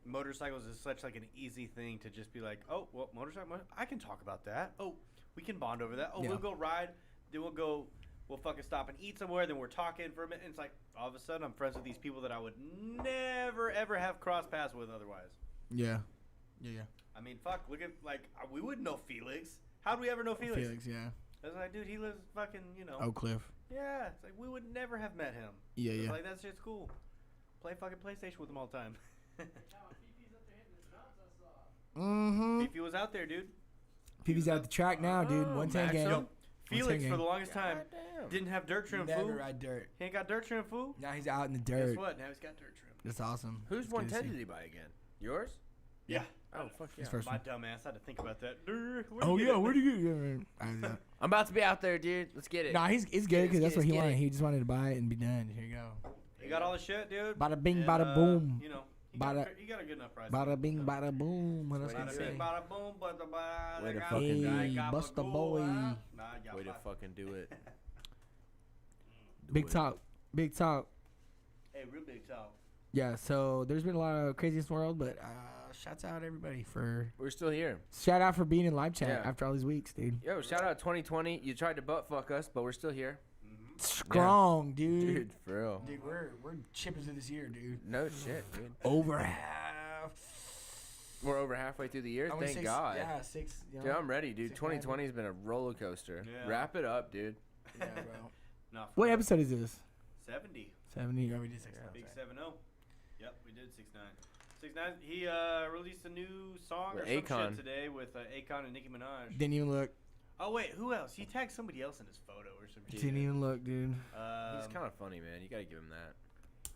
motorcycles is such like an easy thing to just be like, oh, well, motorcycle, I can talk about that. Oh, we can bond over that. Oh, Yeah. we'll go ride. Then we'll fucking stop and eat somewhere. Then we're talking for a minute. And it's like all of a sudden I'm friends with these people that I would never ever have cross paths with otherwise. Yeah. I mean, fuck, look at like we wouldn't know Felix. How'd we ever know Felix? Felix, yeah. I was like, dude, he lives fucking, Oak Cliff. Yeah, it's like we would never have met him. Yeah, It's yeah. like that shit's cool. Play fucking PlayStation with him all the time. Mm-hmm. Fifi was out there, dude. Fifi's out the track now, dude. 110 Maxim. gang. Felix, gang. for the longest time, Goddamn. didn't have dirt trim, Never fool. ride dirt. He ain't got dirt trim, fool. Now he's out in the Guess dirt. what? Now he's got dirt trim. That's awesome. Whose It's good to 110 see. did he buy again? Yours? Yeah. Oh fuck yeah. His first My one. dumb ass had to think about that. Oh yeah, where'd you get it? I'm about to be out there, dude. Let's get it. Nah, it's good because Let's that's get what it, he get wanted. it. He just wanted to buy it and be done. Here you go. You got all the shit, dude. Bada bing, And, bada boom. You know, Bada- you got a good enough price. Bada bing, bada boom. What else can I Bada say? bing, bada boom, bada bada. Way to got fucking the Hey, guy, Busta gabagool, Boy. huh? Nah, Way to yabba. fucking do it. Big talk. Big talk. Hey, real big talk. Yeah, so there's been a lot of craziness in the world, but shouts out everybody for We're still here. shout out for being in live chat Yeah. after all these weeks, dude. Yo, shout out 2020. You tried to butt fuck us, but we're still here. Strong, dude. Dude, for real. Dude, we're chipping through this year, dude. No shit, dude. Over half. We're over halfway through the year. Only Thank six- God. Yeah, 6. You know? Dude, I'm ready, dude. 6, 2020 has been a roller coaster. Yeah. Wrap it up, dude. Yeah, bro. Nah, What episode is this? 70. 70. Oh, we did 6. Big 7-0. Yep, we did 6-9. 6-9. He released a new song With or some Akon. shit today with Akon and Nicki Minaj. Didn't even look. Oh wait, who else? He tagged somebody else in his photo or some shit. Didn't even look, dude. He's kind of funny, man. You gotta give him that.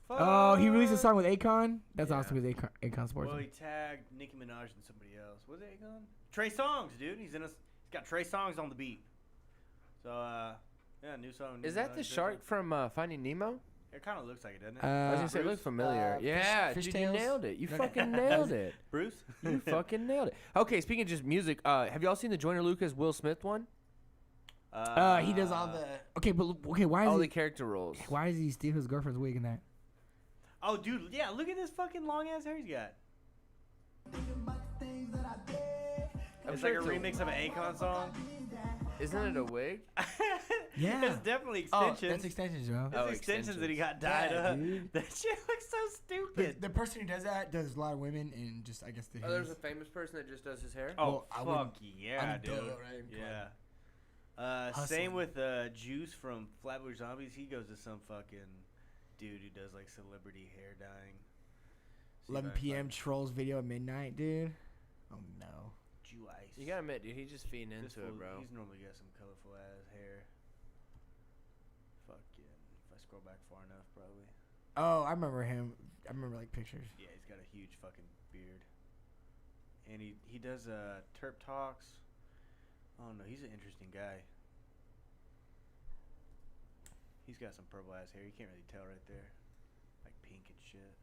Oh, he released a song with Akon. That's Yeah. awesome because Akon supports Well, him. he tagged Nicki Minaj and somebody else. Was it Akon? Trey Songz, dude. He's got Trey Songz on the beat. So yeah, new song. Is Nicki that the Minaj, Trey shark Songz. from Finding Nemo? It kind of looks like it, doesn't it? I was gonna say, it Bruce? looked familiar. Yeah, Fish dude, Tales? you nailed it. You No, fucking nailed it. Bruce? You fucking nailed it. Okay, speaking of just music, have y'all seen the Joyner Lucas Will Smith one? He does all the. Okay, but okay, why All is the he? character roles. Why does he steal his girlfriend's wig in that? Oh, dude, yeah. Look at this fucking long ass hair he's got. I'm It's sure like a it's remix of an Akon song. Isn't it a wig? Yeah. It's definitely Oh, extensions. that's extensions, bro. It's Oh, extensions that he got dyed Yeah, up. dude. That shit looks so stupid. The person who does that does a lot of women and just I guess the. Oh, there's a famous person that just does his hair. Oh, Well, I wouldn't- fuck yeah, I'm dude. duh, right? Yeah. Hustling. Same with Juice from Flatbush Zombies. He goes to some fucking dude who does like celebrity hair dyeing. See if 11 I can p.m. find trolls video at midnight, dude. Oh no. Juice. You gotta admit, dude, he's just feeding This into it, fool- bro. He's normally got some colorful ass hair. Fucking. If I scroll back far enough, probably. Oh, I remember him. I remember like pictures. Yeah, he's got a huge fucking beard. And he does Terp Talks. Oh no, he's an interesting guy. He's got some purple ass hair. You can't really tell right there. Like pink and shit.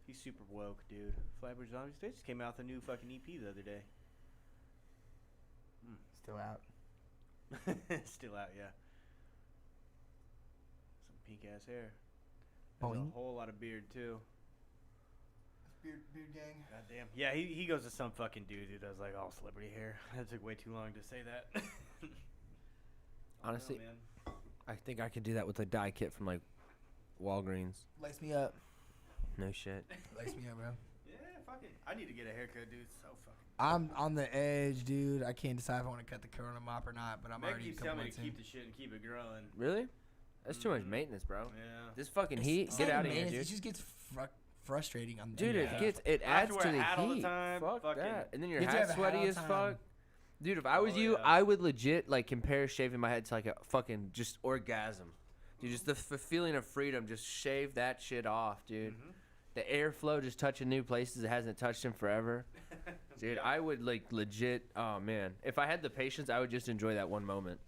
He's super woke, dude. Flatbush Zombies. They just came out with a new fucking EP the other day. Still out. Still out, yeah. Some pink ass hair. Has Boing. a whole lot of beard too. Beard gang. God damn. Yeah, he goes to some fucking dude who does like all celebrity hair. That took way too long to say that. Honestly, I don't know, man. I think I could do that with a dye kit from like Walgreens. Lace me up. No shit. Lace me up, bro. Yeah, fucking. I need to get a haircut, dude. It's so fucking. I'm on the edge, dude. I can't decide if I want to cut the Corona mop or not, but I'm Meg already a keeps couple telling me months to in. keep the shit and keep it growing. Really? That's too much maintenance, bro. Yeah. This fucking It's- heat, it's get not out of here, maintenance, dude. It just gets frustrating on the Dude, Yeah. it I have adds to to wear a the hat all the heat. time, Fuck fucking- that. And then your You have to hat's have a hat sweaty all as the time. fuck. Dude, if I was Oh, you, yeah. I would legit like compare shaving my head to like a fucking just orgasm. Dude, just the feeling of freedom. Just shave that shit off, dude. Mhm. The airflow just touching new places it hasn't touched in forever. Dude, I would like legit. Oh man, if I had the patience, I would just enjoy that one moment.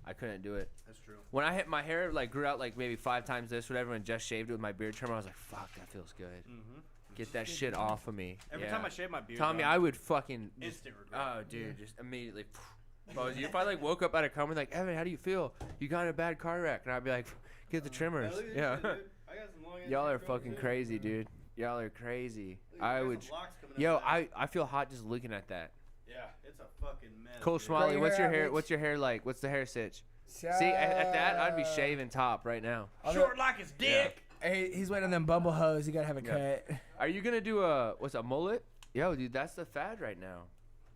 I couldn't do it. That's true. When I hit my hair, like grew out like maybe 5 times this, whatever, and just shaved it with my beard trimmer, I was like, "Fuck, that feels good. Mm-hmm. Get that shit off of me." Every Yeah. time I shave my beard, Tommy, though, I would fucking just, instant regret. oh, dude, just immediately. If I was you, if I like woke up out of coma, like, Evan, how do you feel? You got in a bad car wreck, and I'd be like, get the trimmers. Look at this Yeah. shit, dude. I got some long ass Y'all hair are growing, fucking too. crazy, dude. Y'all are crazy. Look, I I got would. some locks coming up Yo, now. I feel hot just looking at that. Yeah, it's a fucking mess. Cole dude. Schmalley, your what's hair your out, hair? bitch. What's your hair like? What's the hair sitch? See, at that, I'd be shaving top right now. Short like his dick. Hey, he's waiting on them bumble hoes. You gotta have a Yeah. cut. Are you gonna do a mullet? Yo, dude, that's the fad right now.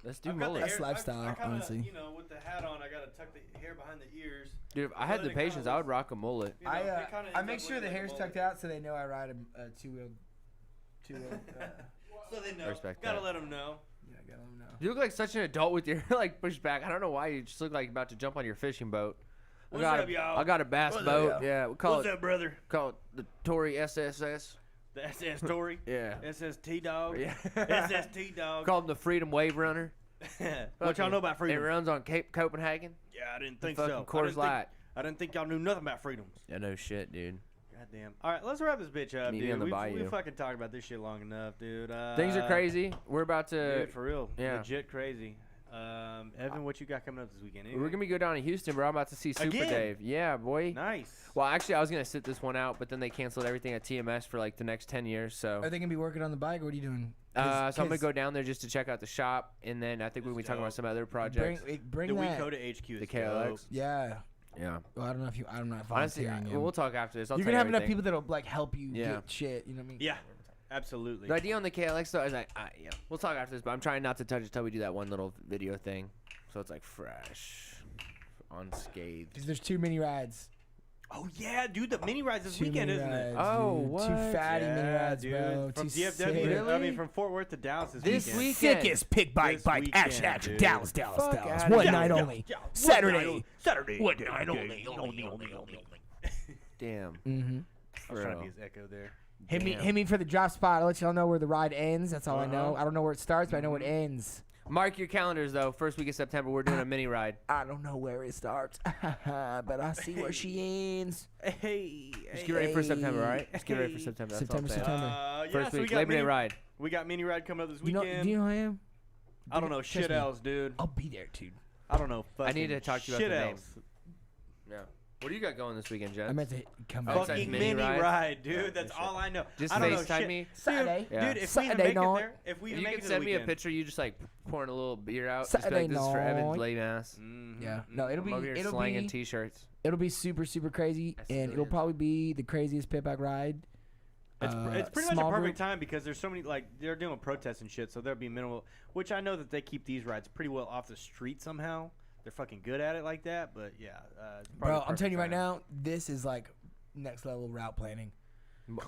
Let's do I've got the mullet. That's hair- lifestyle, I kinda, honestly. You know, with the hat on, I gotta tuck the hair behind the ears. Dude, if I So had then the it kinda patience, I would looks- rock a mullet. You know, it kinda I ends make up sure looking the like a hair's mullet. tucked out so they know I ride a two-wheel. Two-wheel. So they know. Respect Gotta that. let them know. Yeah, I got them now. You look like such an adult with your hair like pushed back. I don't know why you just look like you're about to jump on your fishing boat. What's I got up, a, y'all? I got a bass What's up, boat. y'all? Yeah, we call What's it up, brother? the Tory SSS. The SS Tory. Yeah. SST dog. Yeah. SST dog. Call him the Freedom Wave Runner. What y'all know about It freedom? runs on Cape Copenhagen. Yeah, I didn't The think fucking so. Coors Light. I didn't think y'all knew nothing about freedoms. Yeah, no shit, dude. Goddamn. All right, let's wrap this bitch up, Meet me dude. on the We bayou. fucking talked about this shit long enough, dude. Things are crazy. We're about to. Dude, for real. yeah. Legit crazy. Evan, what you got coming up this weekend? We're gonna go down to Houston, bro. I'm about to see Super Again? Dave. Yeah, boy. Nice. Well, actually, I was gonna sit this one out, but then they canceled everything at TMS for like the next 10 years. So, Are they gonna be working on the bike, or what are you doing? so I'm gonna go down there just to check out the shop, and then I think we'll be talking about some other projects. Bring The that. Dakota HQ is The KLX. dope. Yeah. Yeah. Well, I don't know if I'm not Honestly, volunteering. him. we'll talk after this. I'll You're tell gonna have enough everything. people that'll like help you Yeah. get shit. You know what I mean? Yeah, absolutely. The idea on the KLX though is like, yeah, we'll talk after this, but I'm trying not to touch it till we do that one little video thing, so it's like fresh, unscathed. Because there's too many rides. Oh yeah, dude, the mini rides this Too weekend, many isn't it? rides, Oh, dude. what? Too fatty mini Yeah, rides, dude. bro. From Too DFW, sick. I mean from Fort Worth to Dallas This weekend. weekend. Sickest pick bike, This bike, action, weekend, action, dude. Dallas, Dallas, Fuck Dallas. outta One here. night Yeah, only. yeah. Saturday. Saturday. One night only. Damn. Mm-hmm. I was trying to Bro. be his echo there. Hit me for the drop spot. I'll let y'all know where the ride ends. That's all I know. Uh-huh. I don't know where it starts, but I know where it ends. Mark your calendars though. First week of September, we're doing a mini ride. I don't know where it starts, but I see where she ends. Hey. Just get ready for September, all right? Just get ready for September. That's all I'm saying. September. Yeah, First so we week, got Labor Day mini, ride. we got mini ride coming up this You know, weekend. do you know who I am? I don't know Trust shit me. else, dude. I'll be there, dude. I don't know. I need to fucking talk to you shit about the name. else. Yeah. What do you got going this weekend, Jen? I meant to come Oh, back. it's like Fucking mini mini ride? ride, dude. Yeah, That's good all shit. I know. Just I don't know FaceTime shit. me. Saturday. Yeah. Dude, if we Saturday even make night. it there, if we You even make can it to send the me a weekend. picture. You just like pouring a little beer out. Just be Saturday like, this is for Evan's night. lame ass. Mhm. Yeah. No, it'll I'm over here be slanging t-shirts. it'll be super super crazy, That's and it'll brilliant. probably be the craziest pit bike ride. It's pretty much a small perfect group. time because there's so many, like, they're doing protests and shit, so there'll be minimal, which I know that they keep these rides pretty well off the street somehow. They're fucking good at it like that, but yeah. It's probably Bro, the I'm telling you right perfect time. now, this is like next level route planning.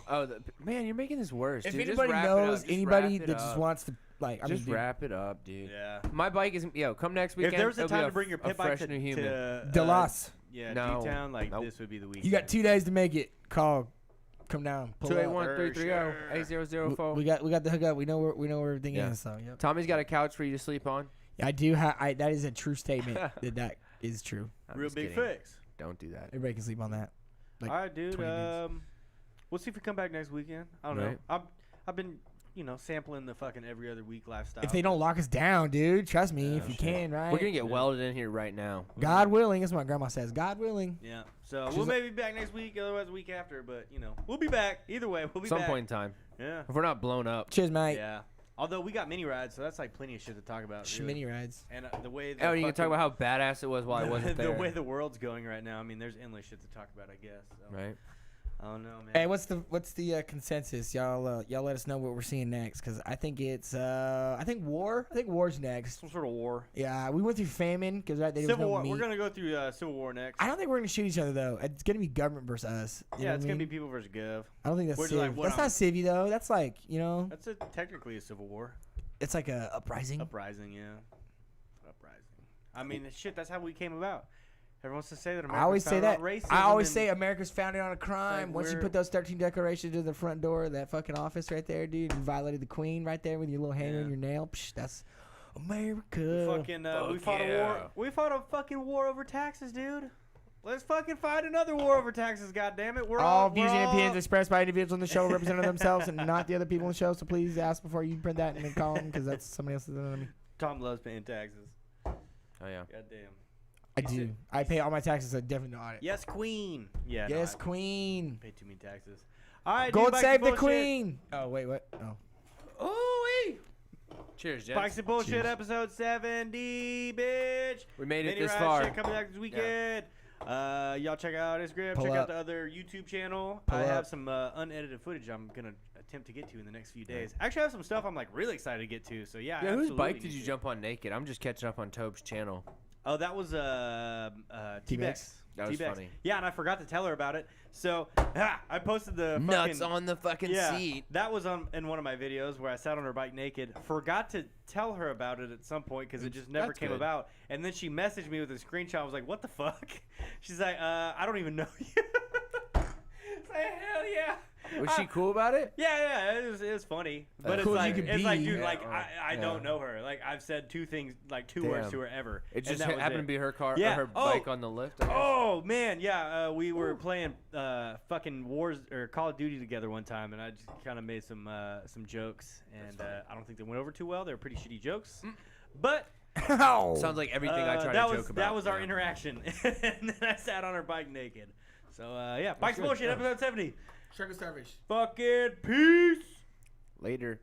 Oh, man, you're making this worse. If dude. Just anybody wrap it up. knows Just anybody wrap it that just up. wants to like, I mean, Just dude, wrap it up, dude. Yeah. My bike isn't. Come next weekend. If there was a it'll be time to bring your a pit bike fresh to, new human. to Delos. yeah, No. D-Town, like, Nope. this would be the week. You got 2 days to make it. Call, come down, pull up. 281-330-8004. We got the hookup. We know where everything Yeah. is. So yep. Tommy's got a couch for you to sleep on. I do have. That is a true statement. that is true. I'm Real just big kidding. fix. Don't do that. Everybody can sleep on that. Like, All right, dude. 20 minutes. We'll see if we come back next weekend. I don't Right. know. I've been, sampling the fucking every other week lifestyle. If they don't lock us down, dude, trust me. Yeah, if you shit. can, right? We're gonna get welded in here right now. God willing, that's what my grandma says. God willing. Yeah. So She's we'll like- maybe be back next week, otherwise the week after. But we'll be back either way. We'll be Some back. point in time. Yeah. If we're not blown up. Cheers, mate. Yeah. Although we got mini rides, so that's like plenty of shit to talk about. Really. Mini rides. And the way. Oh, you can talk about how badass it was while I wasn't the there. way the world's going right now. I mean, there's endless shit to talk about. I guess. So. Right. I don't know, man. Hey, what's the consensus? Y'all let us know what we're seeing next, because I think it's war. I think war's next. Some sort of war. Yeah, we went through famine because right there was Civil no war. meat. We're gonna go through Civil War next. I don't think we're gonna shoot each other though. It's gonna be government versus us. You know Yeah, what it's I gonna be mean? people versus Gov. I don't think that's We're civ. just like, what That's I'm- not civvy though. That's like That's technically a civil war. it's like a uprising. Uprising, yeah. Uprising. I mean, shit. That's how we came about. Everyone wants to say that America. I always say that. I always say it. America's founded on a crime. like Once you we're- put those 13 declarations to the front door of that fucking office right there, dude, you violated the queen right there with your little hand Yeah. in your nail. Psh, that's America. Fucking, we fought a war. We fought a fucking war over taxes, dude. Let's fucking fight another war over taxes, goddammit. We're All all views we're and all- opinions expressed by individuals on the show represent themselves and not the other people on the show. So please ask before you print that in the column, because that's somebody else's than me. Tom loves paying taxes. Oh yeah. Goddamn. I do. I pay all my taxes. I definitely audit. Yes, queen. Yeah. Yes, no, I queen. pay too many taxes. All right, Go dude, and Bikes save the Bullshit. queen. Oh wait, what? Oh. Ooh-wee. Cheers, Jen. Bikes and Bullshit Cheers. episode 70, bitch. We made it Mini this ride far. Shit coming back this weekend. Y'all check out Instagram. Pull check up. out the other YouTube channel. Pull I have up. some unedited footage I'm gonna attempt to get to in the next few days. Actually, I have some stuff I'm like really excited to get to. So yeah. Yeah, whose absolutely bike did need you to. jump on naked? I'm just catching up on Tobe's channel. Oh, that was T-Bex. T-Bex? That was T-Bex. funny. Yeah, and I forgot to tell her about it. So I posted the Nuts fucking, on the fucking yeah, seat. that was in one of my videos where I sat on her bike naked. Forgot to tell her about it at some point because it just never That's came good. about. And then she messaged me with a screenshot. I was like, "What the fuck?" She's like, "I don't even know you." It's like, hell yeah. Was she cool about it? Yeah, it was funny, but Cool it's as you like could it's like, be. dude, Yeah, like right. I Yeah. don't know her. Like I've said two words Damn. to her ever. It and just that was happened it. to be her car Yeah. or her Oh. bike on the lift. I guess. Oh man, yeah, we were playing fucking Wars or Call of Duty together one time, and I just kind of made some jokes, and I don't think they went over too well. They were pretty shitty jokes, but Ow. Sounds like everything I try that to was joke about. that was our yeah. interaction, and then I sat on her bike naked. So yeah, Bike's Bullshit, episode 70. Sugar Starfish. Fucking peace. Later.